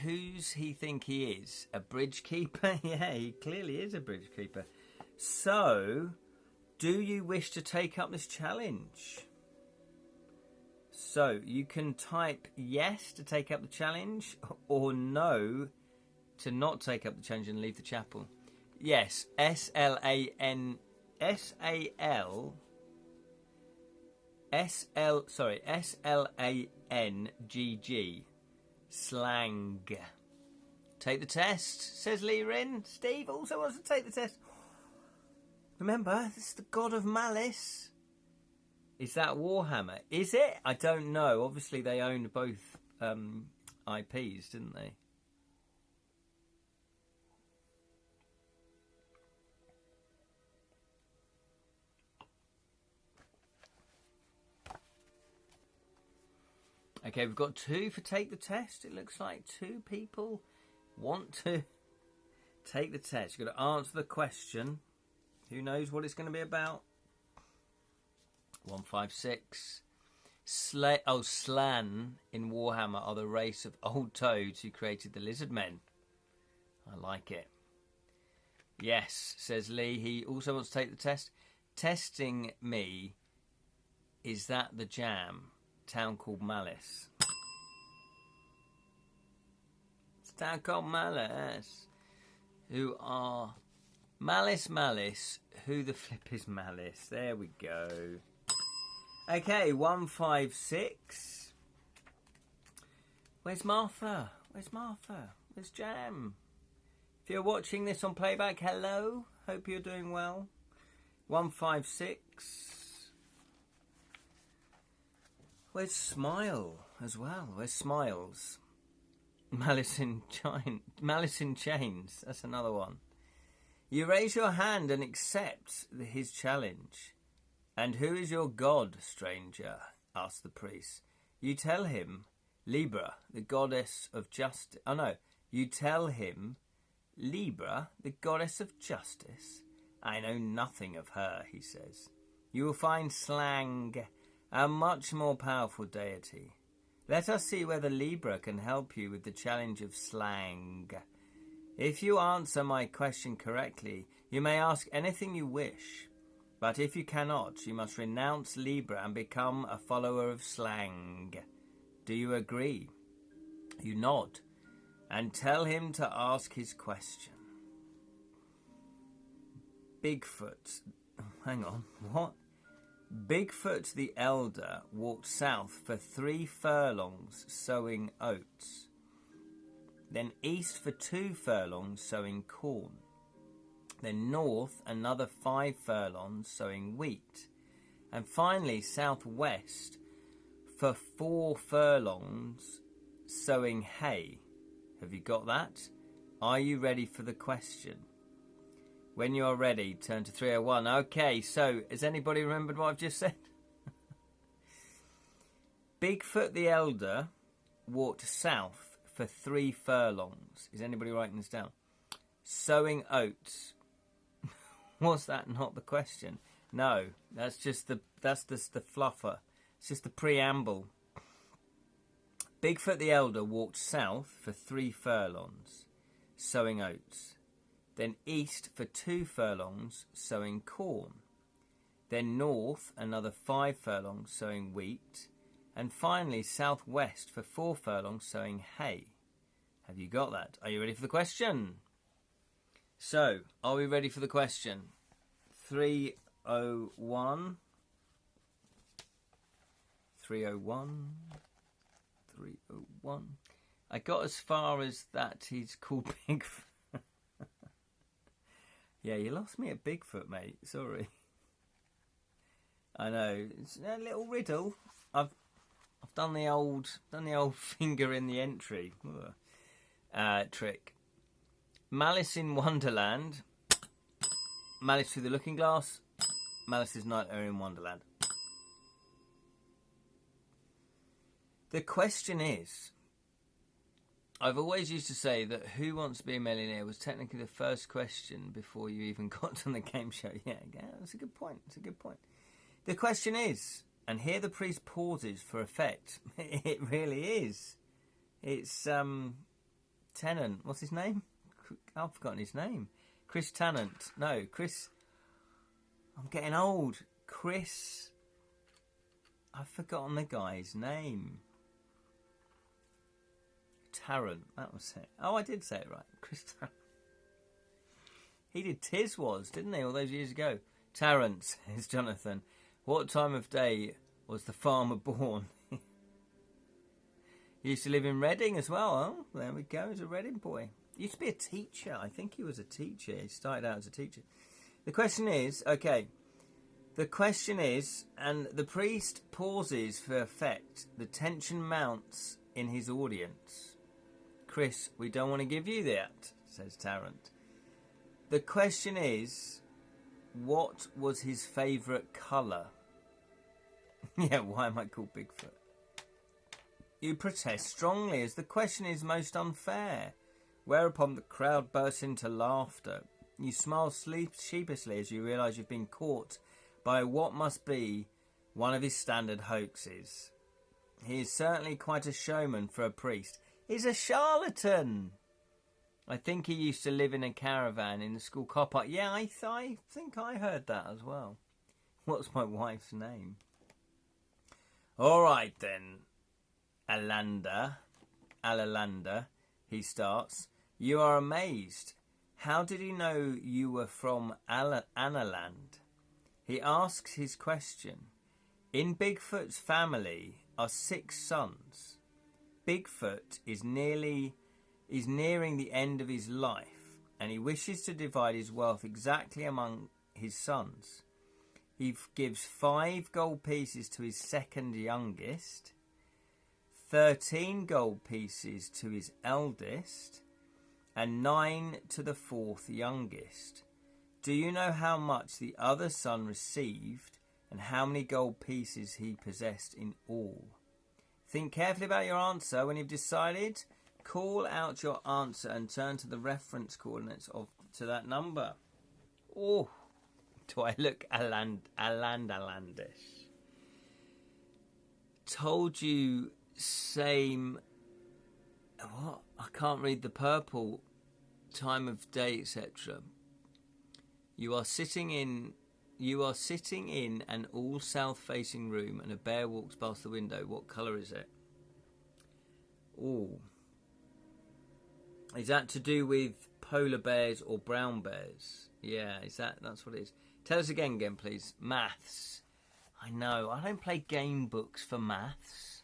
Who's he think he is? A bridge keeper? Yeah, he clearly is a bridge keeper. So, do you wish to take up this challenge? So, you can type yes to take up the challenge or no to not take up the challenge and leave the chapel. Yes, S-L-A-N-G-G. Slang. Take the test, says Lee Rin. Steve also wants to take the test. Remember, this is the god of malice. Is that Warhammer? Is it? I don't know. Obviously, they owned both IPs, didn't they? Okay, we've got 2 for take the test. It looks like 2 people want to take the test. You've got to answer the question. Who knows what it's going to be about? 156. Slan in Warhammer are the race of old toads who created the lizard men. I like it. Yes, says Lee. He also wants to take the test. Testing me. Is that the jam? Town called Malice. It's a town called Malice. Who are Malice? Who the flip is Malice? There we go. Okay, 156. Where's Martha? Where's Jam? If you're watching this on playback, hello. Hope you're doing well. 156. Where's Smile as well? Where's Smiles? Malice in Chains. That's another one. You raise your hand and accept his challenge. "And who is your god, stranger?" asked the priest. "You tell him, Libra, the goddess of justice." Oh no, you tell him, "Libra, the goddess of justice." "I know nothing of her," he says. "You will find Slang, a much more powerful deity. Let us see whether Libra can help you with the challenge of Slang. If you answer my question correctly, you may ask anything you wish. But if you cannot, you must renounce Libra and become a follower of Slang. Do you agree?" You nod and tell him to ask his question. Bigfoot. Hang on, what? Bigfoot the Elder walked south for 3 furlongs sowing oats, then east for 2 furlongs sowing corn, then north another 5 furlongs sowing wheat, and finally southwest for 4 furlongs sowing hay. Have you got that? Are you ready for the question? When you are ready, turn to 301. Okay, so has anybody remembered what I've just said? Bigfoot the Elder walked south for 3 furlongs. Is anybody writing this down? Sowing oats. Was that not the question? No, that's just the fluffer. It's just the preamble. Bigfoot the Elder walked south for 3 furlongs, sowing oats. Then east for 2 furlongs, sowing corn. Then north another 5 furlongs, sowing wheat. And finally southwest for 4 furlongs, sowing hay. Have you got that? Are you ready for the question? So, are we ready for the question? 301. 301. 301. I got as far as that he's called Bigfoot. Yeah, you lost me at Bigfoot, mate. Sorry. I know. It's a little riddle. I've done the old finger in the entry trick. Malice in Wonderland. Malice through the Looking Glass. Malice's Nightmare in Wonderland. The question is, I've always used to say that Who Wants to Be a Millionaire was technically the first question before you even got on the game show. Yeah, that's a good point. It's a good point. The question is, and here the priest pauses for effect. It really is. It's Tennant. What's his name? I've forgotten his name. Chris Tennant. No, Chris. I'm getting old. Chris. I've forgotten the guy's name. Tarrant, that was it. Oh, I did say it right. Chris Tarrant. He did Tiswas, didn't he, all those years ago? Tarrant, says Jonathan. What time of day was the farmer born? He used to live in Reading as well. Oh, there we go. He's a Reading boy. He used to be a teacher. I think he was a teacher. He started out as a teacher. The question is, okay. The question is, and the priest pauses for effect. The tension mounts in his audience. Chris, we don't want to give you that, says Tarrant. The question is, what was his favourite colour? Yeah, why am I called Bigfoot? You protest strongly as the question is most unfair, whereupon the crowd bursts into laughter. You smile sheepishly as you realise you've been caught by what must be one of his standard hoaxes. He is certainly quite a showman for a priest. He's a charlatan. I think he used to live in a caravan in the school car park. Yeah, I think I heard that as well. What's my wife's name? All right then, Alalanda, he starts. You are amazed. How did he know you were from Analand? He asks his question. In Bigfoot's family are 6 sons. Bigfoot is nearing the end of his life, and he wishes to divide his wealth exactly among his sons. He gives 5 gold pieces to his second youngest, 13 gold pieces to his eldest, and 9 to the 4th youngest. Do you know how much the other son received, and how many gold pieces he possessed in all. Think carefully about your answer. When you've decided, call out your answer and turn to the reference coordinates to that number. Oh, do I look Alandalandish? Told you same. What? I can't read the purple. Time of day, etc. You are sitting in an all south-facing room, and a bear walks past the window. What colour is it? Oh, is that to do with polar bears or brown bears? Yeah, that's what it is. Tell us again, please. Maths. I know, I don't play game books for maths.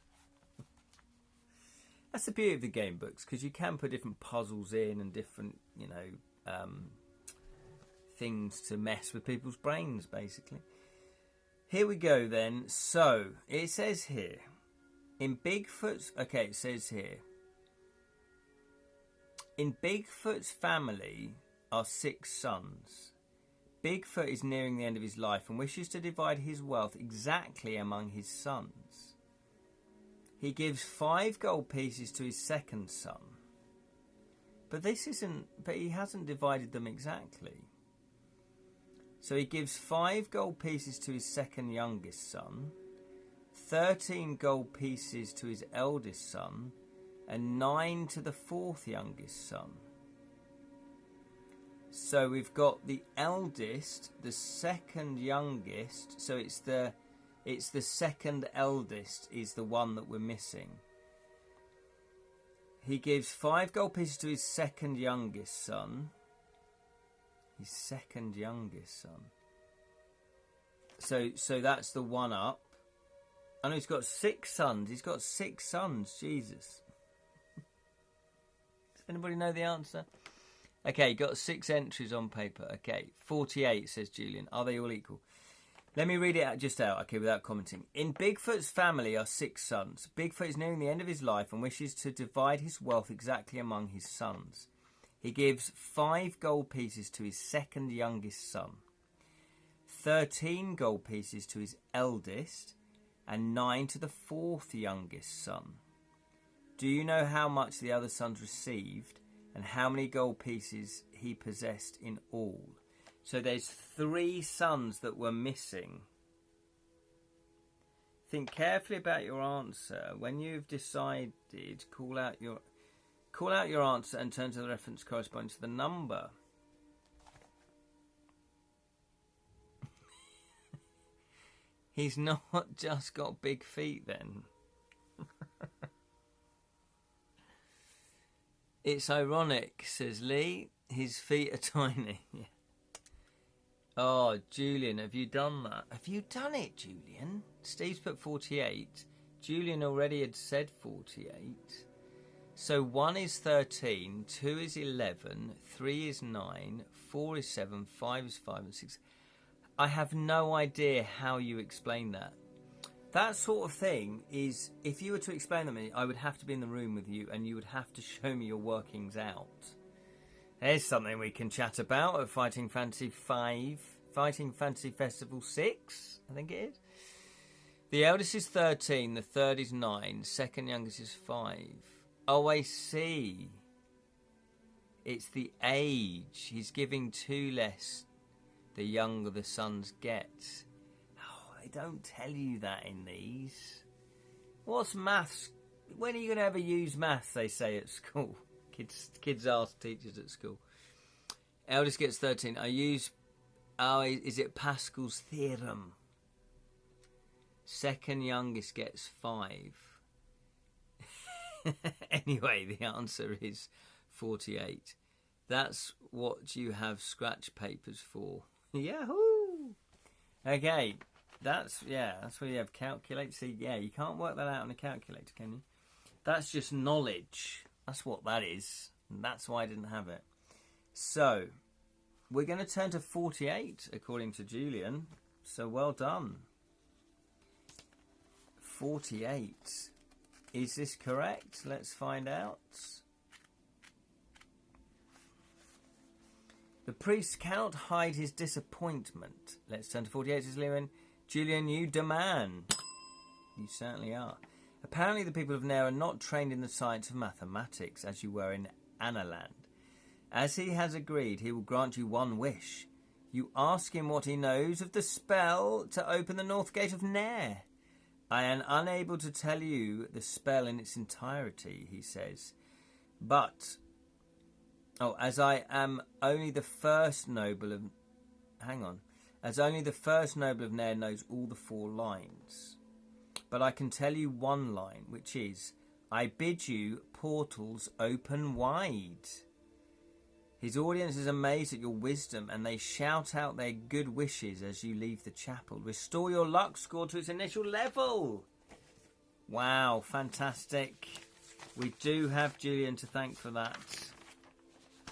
That's the beauty of the game books, because you can put different puzzles in and different, things to mess with people's brains, basically. Here we go then. So, it says here, in Bigfoot's family are 6 sons. Bigfoot is nearing the end of his life and wishes to divide his wealth exactly among his sons. He gives 5 gold pieces to his second son. But he hasn't divided them exactly. So he gives 5 gold pieces to his second youngest son, 13 gold pieces to his eldest son, and 9 to the 4th youngest son. So we've got the eldest, the second youngest, so it's the second eldest is the one that we're missing. He gives 5 gold pieces to his second youngest son. His second youngest son. So that's the one up. I know he's got 6 sons. He's got 6 sons. Jesus. Does anybody know the answer? Okay, got 6 entries on paper. Okay, 48, says Julian. Are they all equal? Let me read it out, without commenting. In Bigfoot's family are 6 sons. Bigfoot is nearing the end of his life and wishes to divide his wealth exactly among his sons. He gives 5 gold pieces to his second youngest son, 13 gold pieces to his eldest, and 9 to the 4th youngest son. Do you know how much the other sons received and how many gold pieces he possessed in all? So there's 3 sons that were missing. Think carefully about your answer. When you've decided, call out your answer and turn to the reference corresponding to the number. He's not just got big feet then. It's ironic, says Lee. His feet are tiny. Yeah. Oh, Julian, have you done that? Have you done it, Julian? Steve's put 48. Julian already had said 48. So 1 is 13, 2 is 11, 3 is 9, 4 is 7, 5 is 5, and 6. I have no idea how you explain that. That sort of thing is, if you were to explain that to me, I would have to be in the room with you and you would have to show me your workings out. There's something we can chat about at Fighting Fantasy 5, Fighting Fantasy Festival 6, I think it is. The eldest is 13, the third is 9, second youngest is 5. Oh, I see. It's the age. He's giving 2 less the younger the sons get. Oh, they don't tell you that in these. What's maths? When are you going to ever use maths, they say at school? Kids ask teachers at school. Eldest gets 13. Is it Pascal's theorem? Second youngest gets 5. Anyway, the answer is 48. That's what you have scratch papers for. Yahoo! Okay, that's where you have calculator. See, you can't work that out on a calculator, can you? That's just knowledge. That's what that is. And that's why I didn't have it. So, we're going to turn to 48, according to Julian. So, well done. 48. Is this correct? Let's find out. The priest cannot hide his disappointment. Let's turn to 48, says Lewin. Julian, you demand. You certainly are. Apparently the people of Nair are not trained in the science of mathematics, as you were in Analand. As he has agreed, he will grant you one wish. You ask him what he knows of the spell to open the north gate of Nair. I am unable to tell you the spell in its entirety, he says. But, as I am only the first noble of... Hang on. As only the first noble of Nair knows all the 4 lines. But I can tell you one line, which is, I bid you portals open wide. His audience is amazed at your wisdom, and they shout out their good wishes as you leave the chapel. Restore your luck score to its initial level. Wow, fantastic. We do have Julian to thank for that.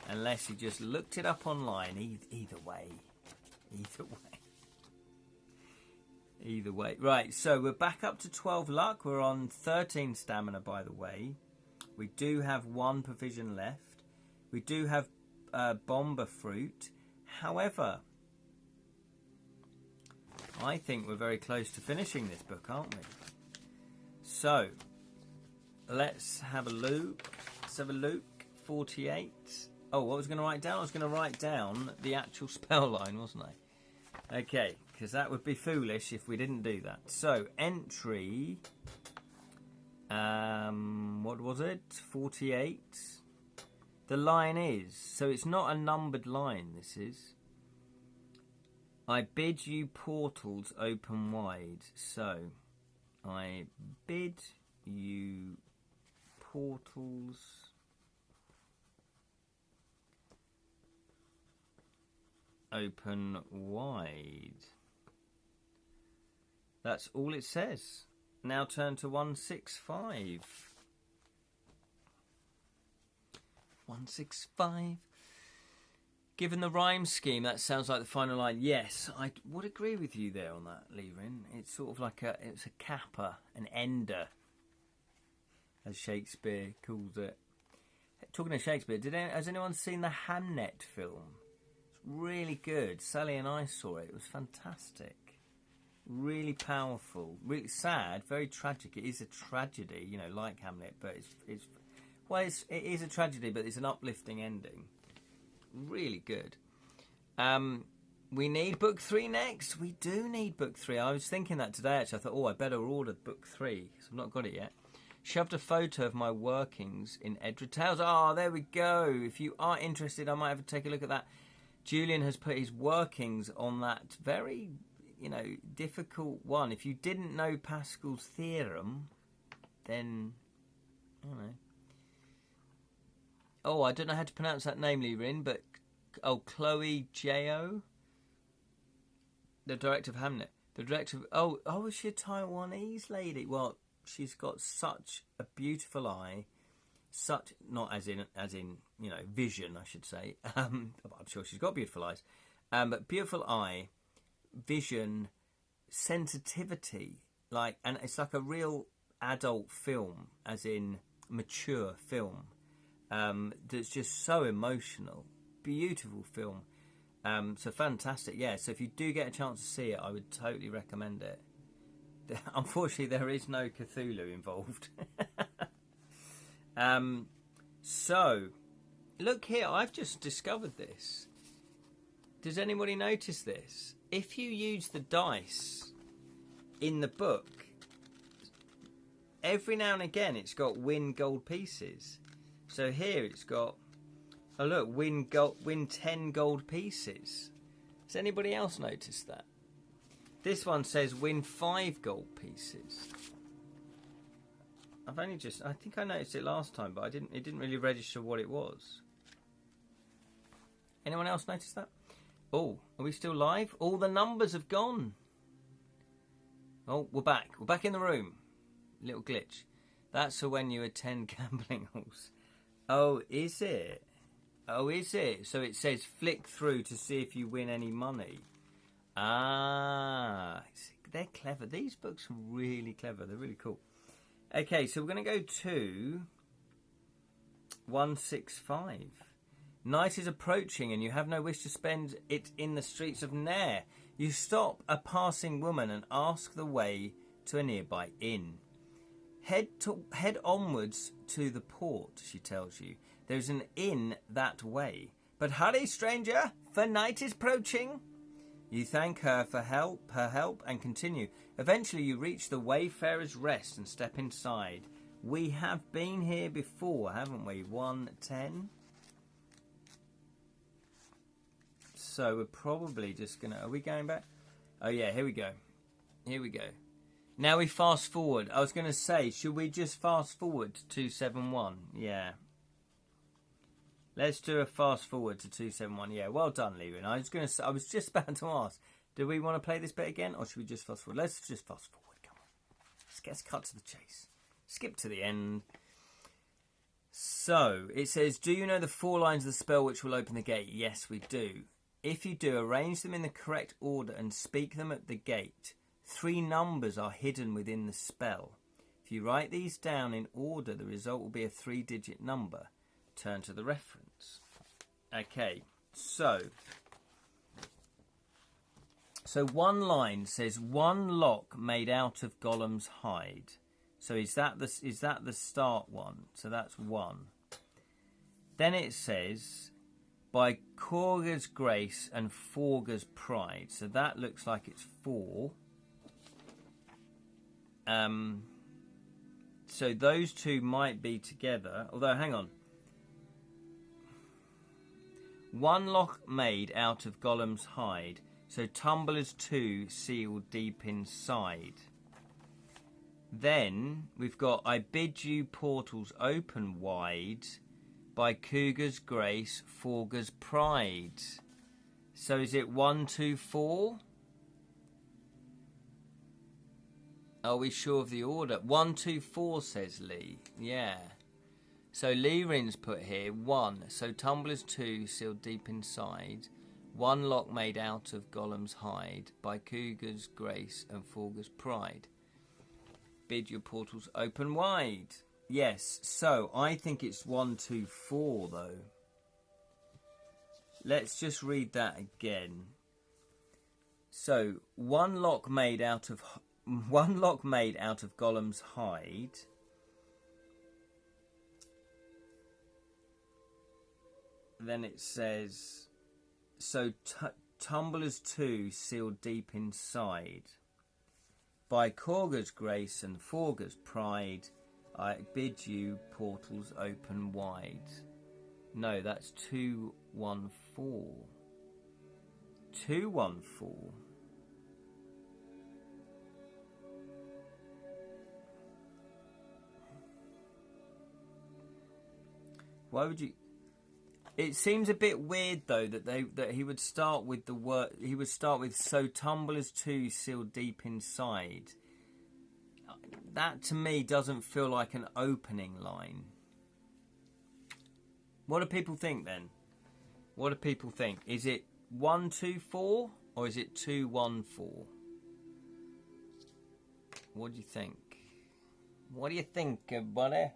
Unless he just looked it up online. Either way. Either way. Right, so we're back up to 12 luck. We're on 13 stamina, by the way. We do have 1 provision left. We do have bomber fruit. However, I think we're very close to finishing this book, aren't we? So, let's have a look. 48. Oh, what was I going to write down? I was going to write down the actual spell line, wasn't I? Okay, because that would be foolish if we didn't do that. So, entry... what was it? 48. The line is... So, it's not a numbered line, this is. I bid you portals open wide. So, I bid you portals... open wide. That's all it says. Now turn to 165. 165. Given the rhyme scheme, that sounds like the final line. Yes, I would agree with you there on that, Lerin. It's sort of like it's a capper, an ender, as Shakespeare calls it. Talking of Shakespeare, has anyone seen the Hamnet film? Really good. Sally and I saw it. It was fantastic. Really powerful. Really sad. Very tragic. It is a tragedy, you know, like Hamlet, but it is a tragedy, but it's an uplifting ending. Really good. We need book 3 next. We do need book 3. I was thinking that today, actually. I thought, I better order book 3, because I've not got it yet. Shoved a photo of my workings in Edra Tales. Oh, there we go. If you are interested, I might have to take a look at that. Julian has put his workings on that very, difficult one. If you didn't know Pascal's theorem, then, I don't know. Oh, I don't know how to pronounce that name, Lirin, but, Chloe J.O., the director of Hamnet. The director of, is she a Taiwanese lady? Well, she's got such a beautiful eye. Such, not as in vision, I should say. I'm sure she's got beautiful eyes, but beautiful eye, vision, sensitivity, and it's like a real adult film, as in mature film. That's just so emotional, beautiful film. So fantastic, yeah. So if you do get a chance to see it, I would totally recommend it. Unfortunately, there is no Cthulhu involved. So, look here, I've just discovered this. Does anybody notice this? If you use the dice in the book, every now and again it's got win gold pieces. So here it's got, win 10 gold pieces. Has anybody else noticed that? This one says win 5 gold pieces. I think I noticed it last time, but it didn't really register what it was. Anyone else notice that? Oh, are we still live? All the numbers have gone. Oh, we're back. We're back in the room. Little glitch. That's for when you attend gambling halls. Oh, is it? Oh, is it? So it says flick through to see if you win any money. Ah, they're clever. These books are really clever. They're really cool. Okay, so we're going to go to 165. Night is approaching and you have no wish to spend it in the streets of Nair. You stop a passing woman and ask the way to a nearby inn. Head onwards to the port, she tells you. There's an inn that way. But hurry, stranger, for night is approaching. You thank her for her help, and continue. Eventually you reach the Wayfarer's Rest and step inside. We have been here before, haven't we? 1:10. So we're probably just going to... Are we going back? Oh, yeah, here we go. Here we go. Now we fast forward. I was going to say, should we just fast forward to 271? Yeah. Let's do a fast forward to 271. Yeah, well done, Leroy. I was just about to ask, do we want to play this bit again, or should we just fast forward? Let's just fast forward. Come on. Let's cut to the chase. Skip to the end. So, it says, do you know the 4 lines of the spell which will open the gate? Yes, we do. If you do, arrange them in the correct order and speak them at the gate. 3 numbers are hidden within the spell. If you write these down in order, the result will be a 3-digit number. Turn to the reference. Okay, so one line says 1 lock made out of Gollum's hide. So is that the start one? So that's 1. Then it says by Khorga's grace and Forga's pride. So that looks like it's 4. So those 2 might be together. Although, hang on. 1 lock made out of Gollum's hide. So Tumblr's 2 sealed deep inside. Then we've got I bid you portals open wide. By Cougar's grace, Forga's pride. So is it 1, 2, 4? Are we sure of the order? 1, 2, 4 says Lee. Yeah. So Lyrin's put here 1. So Tumblr's 2 sealed deep inside. 1 lock made out of Gollum's hide. By Cougar's grace and Forga's pride. Bid your portals open wide. Yes, so I think it's 1, 2, 4 though. Let's just read that again. So 1 lock made out of Gollum's hide. Then it says, so Tumblr's 2 sealed deep inside. By Khorga's grace and Forga's pride, I bid you portals open wide. No, that's 214. 214. Why would you? It seems a bit weird though that he would start with the word. He would start with so Tumblr's 2 sealed deep inside. That to me doesn't feel like an opening line. What do people think then? What do people think? Is it 1, 2, 4 or is it 2, 1, 4? What do you think? What do you think, buddy?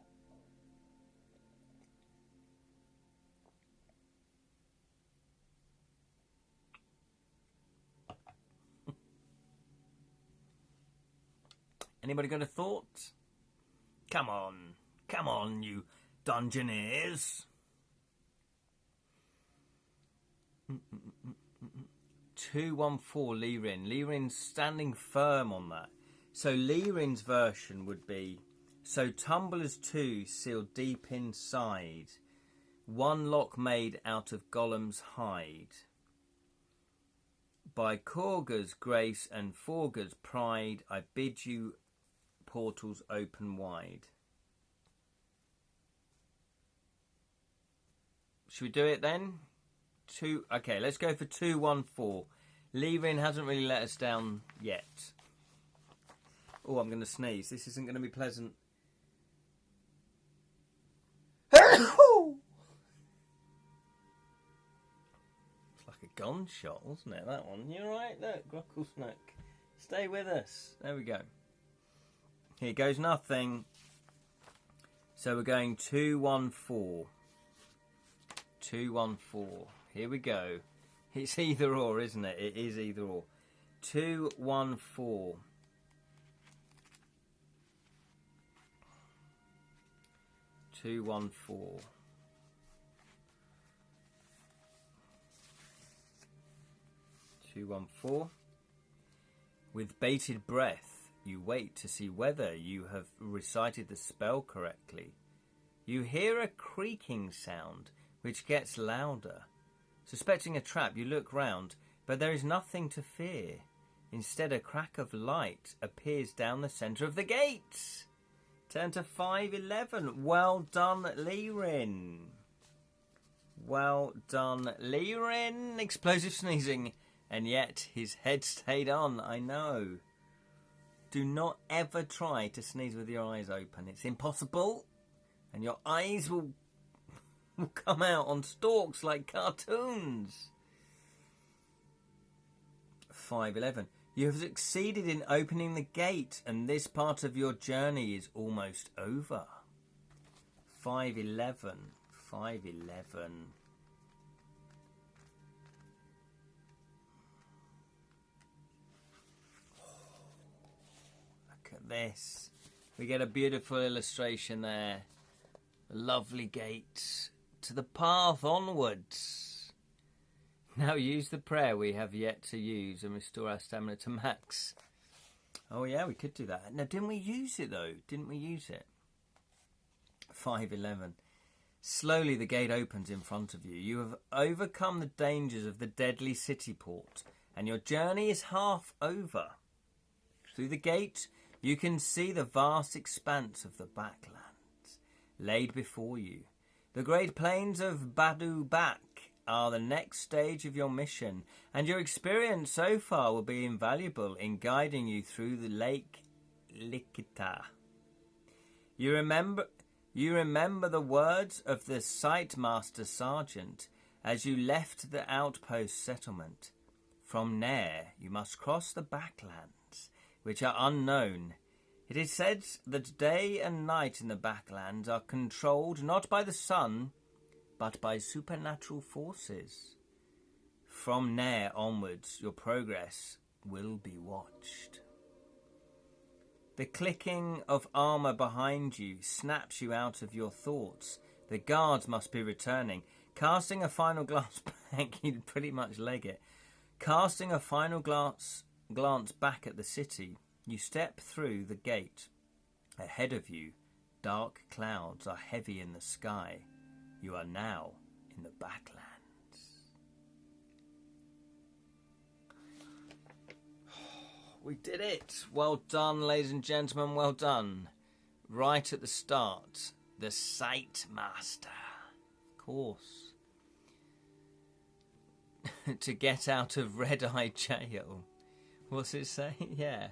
Anybody got a thought? Come on, you dungeoneers. 214 Lirin. Lirin's standing firm on that. So Lirin's version would be, so Tumblr's 2 sealed deep inside. 1 lock made out of Gollum's hide. By Khorga's grace and Forga's pride, I bid you portals open wide. Should we do it then? Okay, let's go for 214. Lirin hasn't really let us down yet. Oh, I'm going to sneeze. This isn't going to be pleasant. It's like a gunshot, wasn't it, that one? You alright? Look, Gruckle Snook. Stay with us. There we go. Here goes nothing. So we're going 214. 214. Here we go. It's either or, isn't it? It is either or. 214. 214. 214. With bated breath, you wait to see whether you have recited the spell correctly. You hear a creaking sound, which gets louder. Suspecting a trap, you look round, but there is nothing to fear. Instead, a crack of light appears down the centre of the gate. Turn to 511. Well done, Lirin. Well done, Lirin. Explosive sneezing. And yet, his head stayed on, I know. Do not ever try to sneeze with your eyes open. It's impossible. And your eyes will come out on stalks like cartoons. 511. You have succeeded in opening the gate, and this part of your journey is almost over. 511. 511. Look at this. We get a beautiful illustration there. A lovely gate to the path onwards. Now use the prayer we have yet to use and restore our stamina to max. Oh yeah, we could do that. No, didn't we use it though? Didn't we use it? 511. Slowly the gate opens in front of you. You have overcome the dangers of the deadly city port, and your journey is half over. Through the gate, you can see the vast expanse of the backlands laid before you. The great plains of Badu Bak are the next stage of your mission, and your experience so far will be invaluable in guiding you through the Lake Likita. You remember the words of the Sightmaster Sergeant as you left the outpost settlement. From there, you must cross the backlands, which are unknown. It is said that day and night in the backlands are controlled not by the sun, but by supernatural forces. From there onwards, your progress will be watched. The clicking of armour behind you snaps you out of your thoughts. The guards must be returning. Casting a final glance back, you'd pretty much leg it. Casting a final glance back at the city, you step through the gate. Ahead of you, dark clouds are heavy in the sky. You are now in the backlands. We did it. Well done, ladies and gentlemen. Well done. Right at the start, the Sightmaster. Of course. To get out of Red Eye Jail. What's it say? Yeah.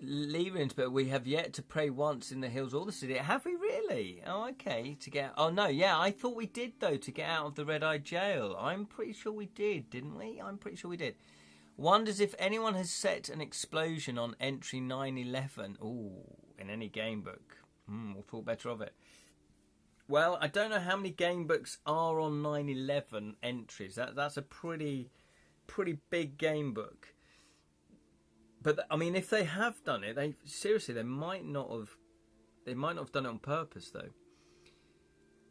Leaving, but we have yet to pray once in the hills or the city. Have we really? Oh, okay. To get. Oh no, yeah. I thought we did though. To get out of the Red Eye Jail. I'm pretty sure we did, didn't we? I'm pretty sure we did. Wonders if anyone has set an explosion on entry 911. Ooh, in any game book. We'll talk better of it. Well, I don't know how many game books are on 911 entries. That's a pretty big game book. But I mean, if they have done it, they might not have done it on purpose though.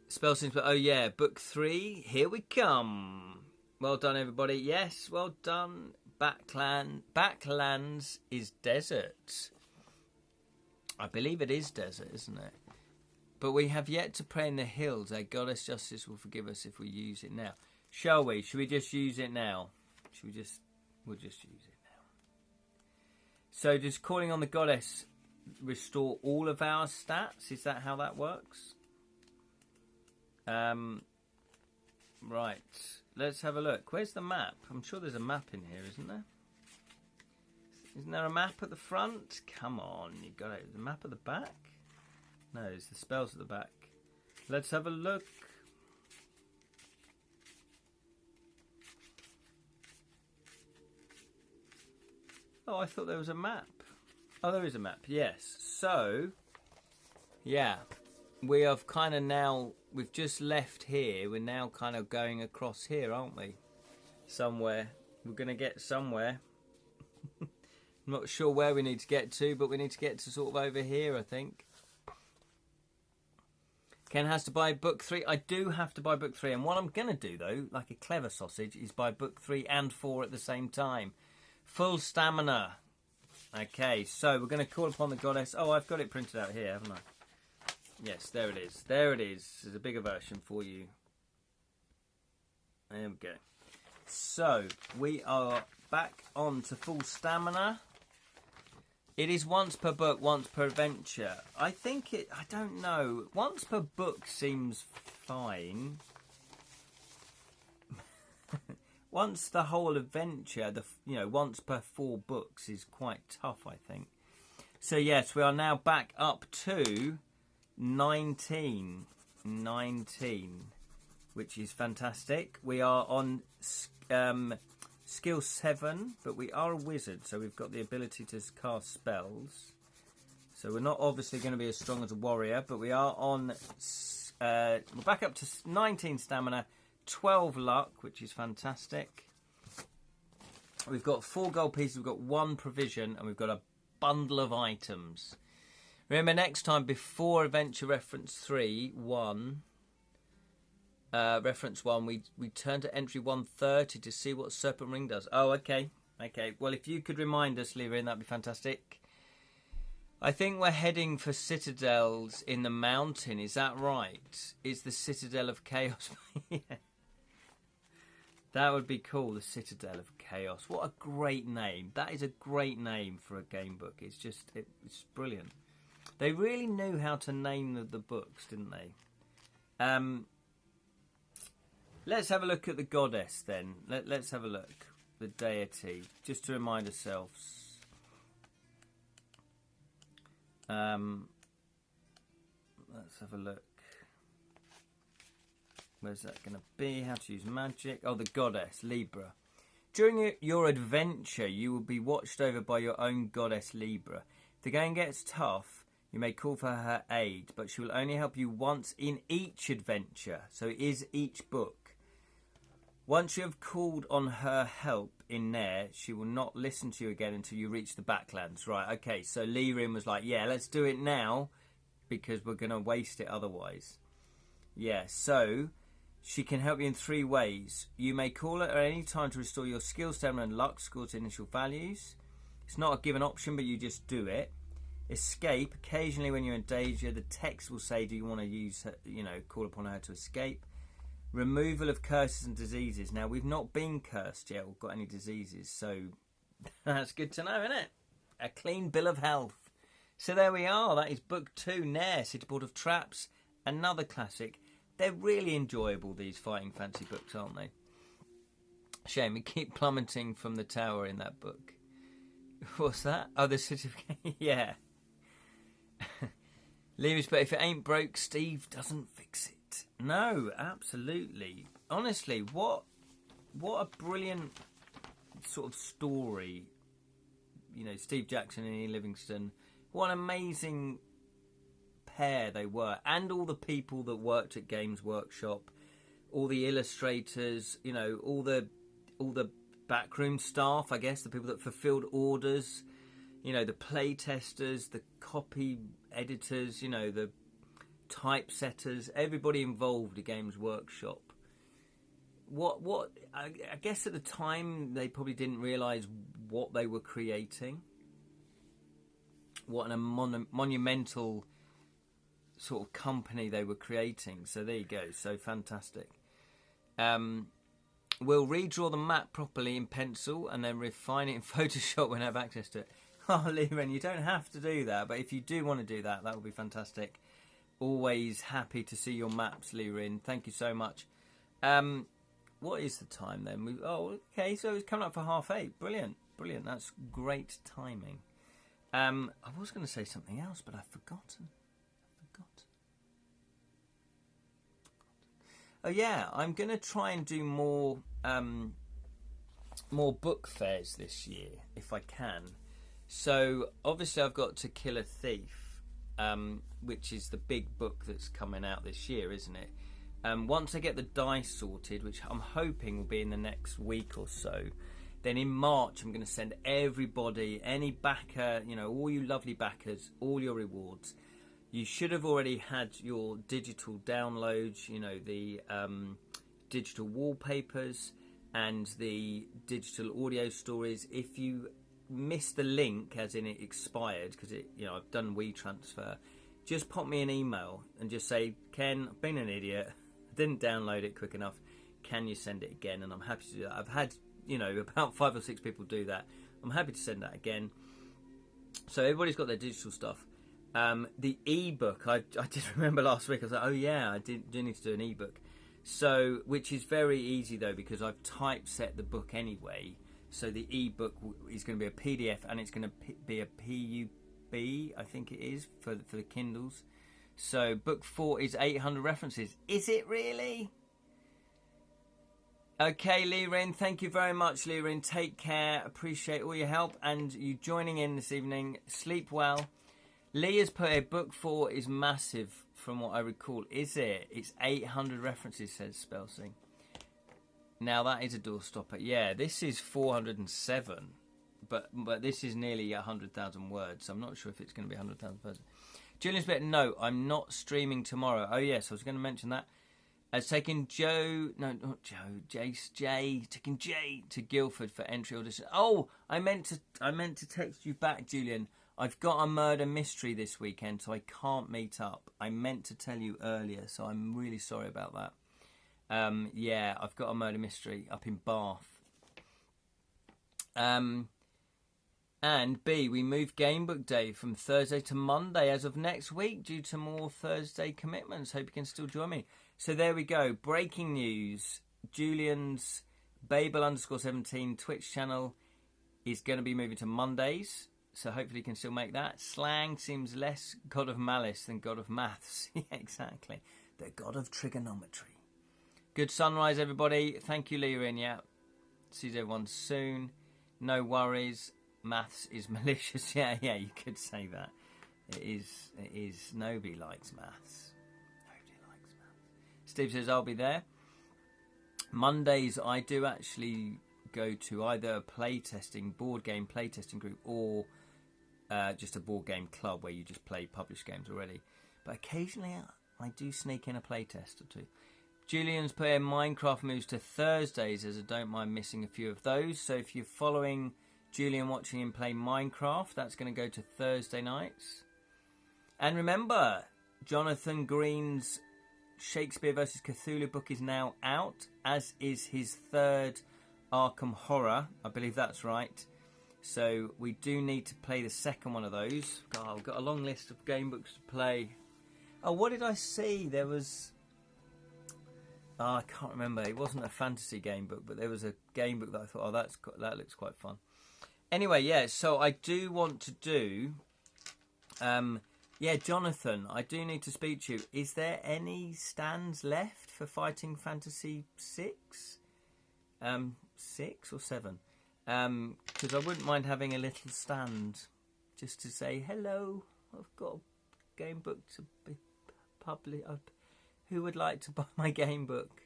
Spell seems, but oh yeah, book 3, here we come. Well done, everybody. Yes, well done. Backlands is desert. I believe it is desert, isn't it? But we have yet to pray in the hills. Our goddess justice will forgive us if we use it now. Shall we? Should we just use it now? We'll just use it. So does calling on the goddess restore all of our stats? Is that how that works? Right. Let's have a look. Where's the map? I'm sure there's a map in here, isn't there? Isn't there a map at the front? Come on, you've got it. The map at the back? No, it's the spells at the back. Let's have a look. Oh, I thought there was a map. Oh, there is a map, yes. So, yeah, we have kind of now, we've just left here. We're now kind of going across here, aren't we? Somewhere. We're going to get somewhere. I'm not sure where we need to get to, but we need to get to sort of over here, I think. Ken has to buy book 3. I do have to buy book 3. And what I'm going to do, though, like a clever sausage, is buy book 3 and 4 at the same time. Full stamina. Okay, so we're going to call upon the goddess. Oh, I've got it printed out here, haven't I? Yes, there it is. There it is. There's a bigger version for you. There we go. So, we are back on to full stamina. It is once per book, once per adventure. I think it... I don't know. Once per book seems fine. Once the whole adventure, once per 4 books is quite tough, I think. So, yes, we are now back up to 19, which is fantastic. We are on skill 7, but we are a wizard, so we've got the ability to cast spells. So we're not obviously going to be as strong as a warrior, but we are on... we're back up to 19 stamina, 12 luck, which is fantastic. We've got 4 gold pieces, we've got 1 provision, and we've got a bundle of items. Remember, next time, before Adventure Reference 3, Reference 1, we turn to entry 130 to see what Serpent Ring does. Oh, okay. Okay, well, if you could remind us, Lyrin, that'd be fantastic. I think we're heading for citadels in the mountain, is that right? Is the Citadel of Chaos... Yeah. That would be cool, the Citadel of Chaos. What a great name. That is a great name for a game book. It's just, it's brilliant. They really knew how to name the books, didn't they? Let's have a look at the goddess then. Let's have a look. The deity, just to remind ourselves. Let's have a look. Where's that going to be? How to use magic. Oh, the goddess, Libra. During your adventure, you will be watched over by your own goddess, Libra. If the going gets tough, you may call for her aid, but she will only help you once in each adventure. So it is each book. Once you have called on her help in there, she will not listen to you again until you reach the backlands. Right, okay, so Lyrin was like, yeah, let's do it now, because we're going to waste it otherwise. Yeah, so... she can help you in 3 ways. You may call her at any time to restore your skill, stamina, and luck scores to initial values. It's not a given option, but you just do it. Escape. Occasionally, when you're in danger, the text will say, "Do you want to use her, call upon her to escape?" Removal of curses and diseases. Now, we've not been cursed yet or got any diseases, so that's good to know, isn't it? A clean bill of health. So there we are. That is book 2, Nair, City Board of Traps. Another classic. They're really enjoyable, these fighting fancy books, aren't they? Shame, we keep plummeting from the tower in that book. What's that? Oh, the certificate. Yeah. Leave but if it ain't broke, Steve doesn't fix it. No, absolutely. Honestly, what a brilliant sort of story. Steve Jackson and Ian Livingstone. What an amazing... pair they were, and all the people that worked at Games Workshop, all the illustrators, all the backroom staff, I guess, the people that fulfilled orders, the play testers, the copy editors, the typesetters, everybody involved at Games Workshop. What I guess at the time they probably didn't realise what they were creating. What a monumental sort of company they were creating. So there you go. So fantastic. We'll redraw the map properly in pencil and then refine it in Photoshop when I have access to it. Oh, Lyrin, you don't have to do that, but if you do want to do that, that would be fantastic. Always happy to see your maps, Lyrin. Thank you so much. What is the time then? Okay, so it's coming up for 8:30. Brilliant. That's great timing. I was going to say something else, but I've forgotten. Oh yeah, I'm going to try and do more book fairs this year, if I can. So, obviously I've got To Kill a Thief, which is the big book that's coming out this year, isn't it? Once I get the dice sorted, which I'm hoping will be in the next week or so, Then in March, I'm going to send everybody, any backer, you know, all you lovely backers, all your rewards. You should have already had your digital downloads, you know, the digital wallpapers and the digital audio stories. If you missed the link, as in it expired, because it, you know, I've done WeTransfer, just pop me an email and just say, Ken, I've been an idiot, I didn't download it quick enough, can you send it again? And I'm happy to do that. I've had, you know, about 5 or 6 people do that. I'm happy to send that again. So everybody's got their digital stuff. The ebook, I did remember last week, I was like, oh yeah, I do need to do an ebook. So, which is very easy though, because I've typeset the book anyway. So the ebook is going to be a PDF, and it's going to be a PUB, I think it is, for the Kindles. So book 4 is 800 references. Is it really? Okay, Lirin, thank you very much, Lirin. Take care. Appreciate all your help and you joining in this evening. Sleep well. Lee has put a book 4 is massive from what I recall. Is it? It's 800 references, says Spelsing. Now that is a doorstopper. Yeah, this is 407, but this is nearly 100,000 words. So I'm not sure if it's going to be 100,000 words. Julian's bit. No, I'm not streaming tomorrow. Oh yes, I was going to mention that. Taking Joe, no, not Joe, taking Jay to Guildford for entry audition. Oh, I meant to text you back, Julian. I've got a murder mystery this weekend, so I can't meet up. I meant to tell you earlier, so I'm really sorry about that. Yeah, I've got a murder mystery up in Bath. And B, we moved Gamebook Day from Thursday to Monday as of next week due to more Thursday commitments. Hope you can still join me. So there we go. Breaking news. Julian's Babel_17 Twitch channel is going to be moving to Mondays. So hopefully you can still make that. Slang seems less god of malice than god of maths. Yeah, exactly. The god of trigonometry. Good sunrise, everybody. Thank you, Lirin. Yeah. See everyone soon. No worries. Maths is malicious. Yeah, you could say that. It is. Nobody likes maths. Nobody likes maths. Steve says, I'll be there. Mondays, I do actually go to either a board game playtesting group, or just a board game club where you just play published games already. But occasionally I do sneak in a playtest or two. Julian's put in Minecraft moves to Thursdays, as I don't mind missing a few of those. So if you're following Julian, watching him play Minecraft, that's going to go to Thursday nights. And remember, Jonathan Green's Shakespeare vs. Cthulhu book is now out, as is his 3rd Arkham Horror. I believe that's right. So we do need to play the second one of those. God, I've got a long list of game books to play. Oh, what did I see? There was... Oh, I can't remember. It wasn't a fantasy game book, but there was a game book that I thought, oh, that looks quite fun. Anyway, yeah, so I do want to do... yeah, Jonathan, I do need to speak to you. Is there any stands left for Fighting Fantasy 6? 6 or 7? Because I wouldn't mind having a little stand just to say, hello, I've got a game book to be published. Who would like to buy my game book?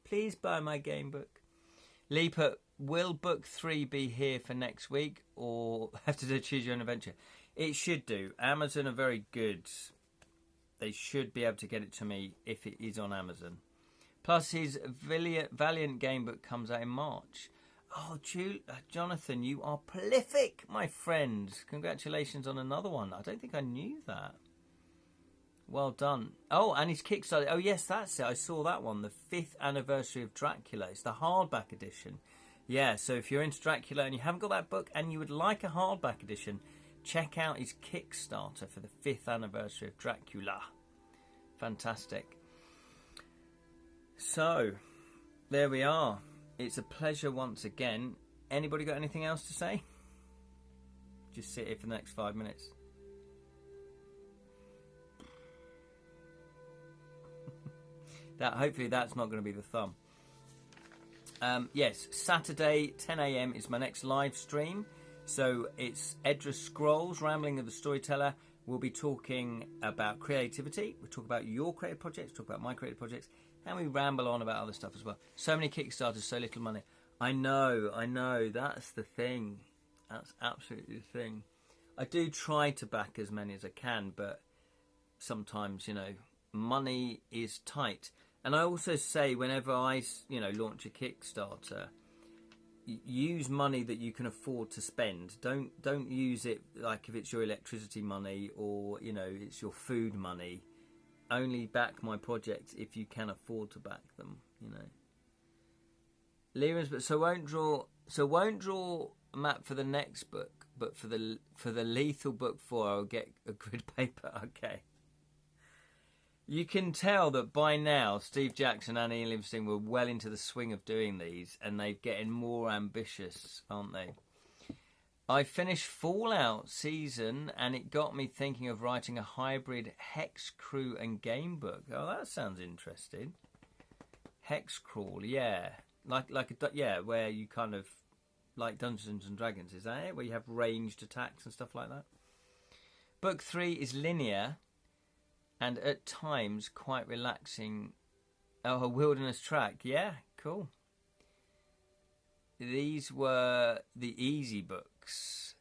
Please buy my game book. Lee put, will book 3 be here for next week, or have to do Choose Your Own Adventure? It should do. Amazon are very good. They should be able to get it to me if it is on Amazon. Plus, his Valiant game book comes out in March. Oh, Jonathan, you are prolific, my friend. Congratulations on another one. I don't think I knew that. Well done. Oh, and his Kickstarter. Oh, yes, that's it. I saw that one. The 5th anniversary of Dracula. It's the hardback edition. Yeah, so if you're into Dracula and you haven't got that book and you would like a hardback edition, check out his Kickstarter for the 5th anniversary of Dracula. Fantastic. So, there we are. It's a pleasure once again. Anybody got anything else to say? Just sit here for the next 5 minutes. Hopefully that's not going to be the thumb. Yes, Saturday 10 a.m. is my next live stream. So it's Edra Scrolls, Rambling of the Storyteller. We'll be talking about creativity. We'll talk about your creative projects, talk about my creative projects, and we ramble on about other stuff as well. So many Kickstarters, so little money. I know. That's the thing. That's absolutely the thing. I do try to back as many as I can, but sometimes, money is tight. And I also say whenever I, launch a Kickstarter, use money that you can afford to spend. Don't use it like if it's your electricity money or, it's your food money. Only back my projects if you can afford to back them, Liran's, but so won't draw a map for the next book, but for the Lethal Book 4 I'll get a grid paper. Okay. You can tell that by now Steve Jackson and Ian Livingstone were well into the swing of doing these, and they're getting more ambitious, aren't they? I finished Fallout season, and it got me thinking of writing a hybrid Hex Crew and Gamebook. Oh, that sounds interesting. Hex Crawl, yeah. Where you kind of like Dungeons and Dragons, is that it? Where you have ranged attacks and stuff like that. Book 3 is linear and at times quite relaxing. Oh, a wilderness track, yeah, cool. These were the easy books.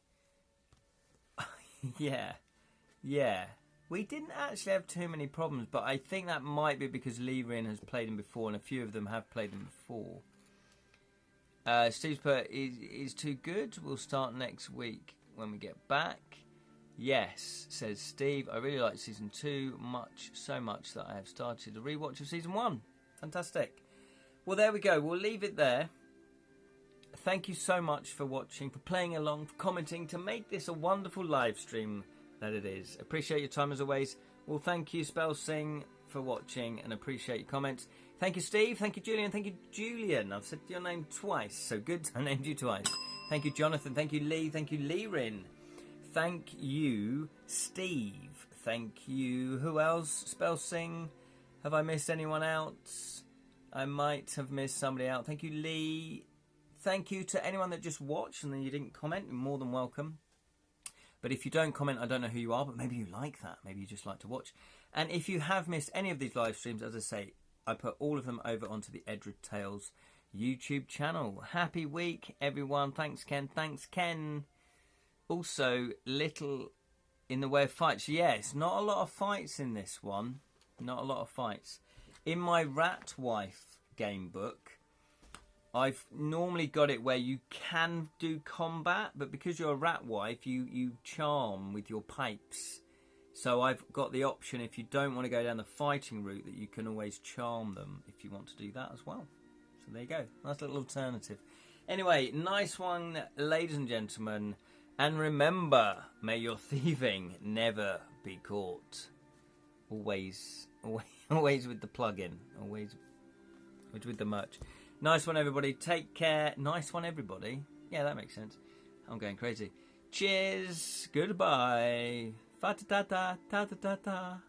yeah. We didn't actually have too many problems, but I think that might be because Liran has played them before, and a few of them have played them before. Steve's put, is too good. We'll start next week when we get back. Yes, says Steve. I really like season 2 so much that I have started a rewatch of season 1. Fantastic. Well, there we go. We'll leave it there. Thank you so much for watching, for playing along, for commenting, to make this a wonderful live stream that it is. Appreciate your time as always. Well, thank you, Spellsing, for watching, and appreciate your comments. Thank you, Steve. Thank you, Julian. Thank you, Julian. I've said your name twice, so good. I named you twice. Thank you, Jonathan. Thank you, Lee. Thank you, Liran. Thank you, Steve. Thank you. Who else? Spellsing. Have I missed anyone out? I might have missed somebody out. Thank you, Lee. Thank you to anyone that just watched and then you didn't comment. You're more than welcome. But if you don't comment, I don't know who you are, but maybe you like that. Maybe you just like to watch. And if you have missed any of these live streams, as I say, I put all of them over onto the Edra Tales YouTube channel. Happy week, everyone. Thanks, Ken. Thanks, Ken. Also, little in the way of fights. Yes, not a lot of fights in this one. Not a lot of fights. In my Rat Wife game book, I've normally got it where you can do combat, but because you're a rat wife, you charm with your pipes. So I've got the option, if you don't want to go down the fighting route, that you can always charm them if you want to do that as well. So there you go. Nice little alternative. Anyway, nice one, ladies and gentlemen. And remember, may your thieving never be caught. Always with the plug-in. Always with the merch. Nice one, everybody. Take care. Nice one, everybody. Yeah, that makes sense. I'm going crazy. Cheers. Goodbye. Fa-ta-ta-ta. Ta-ta-ta-ta.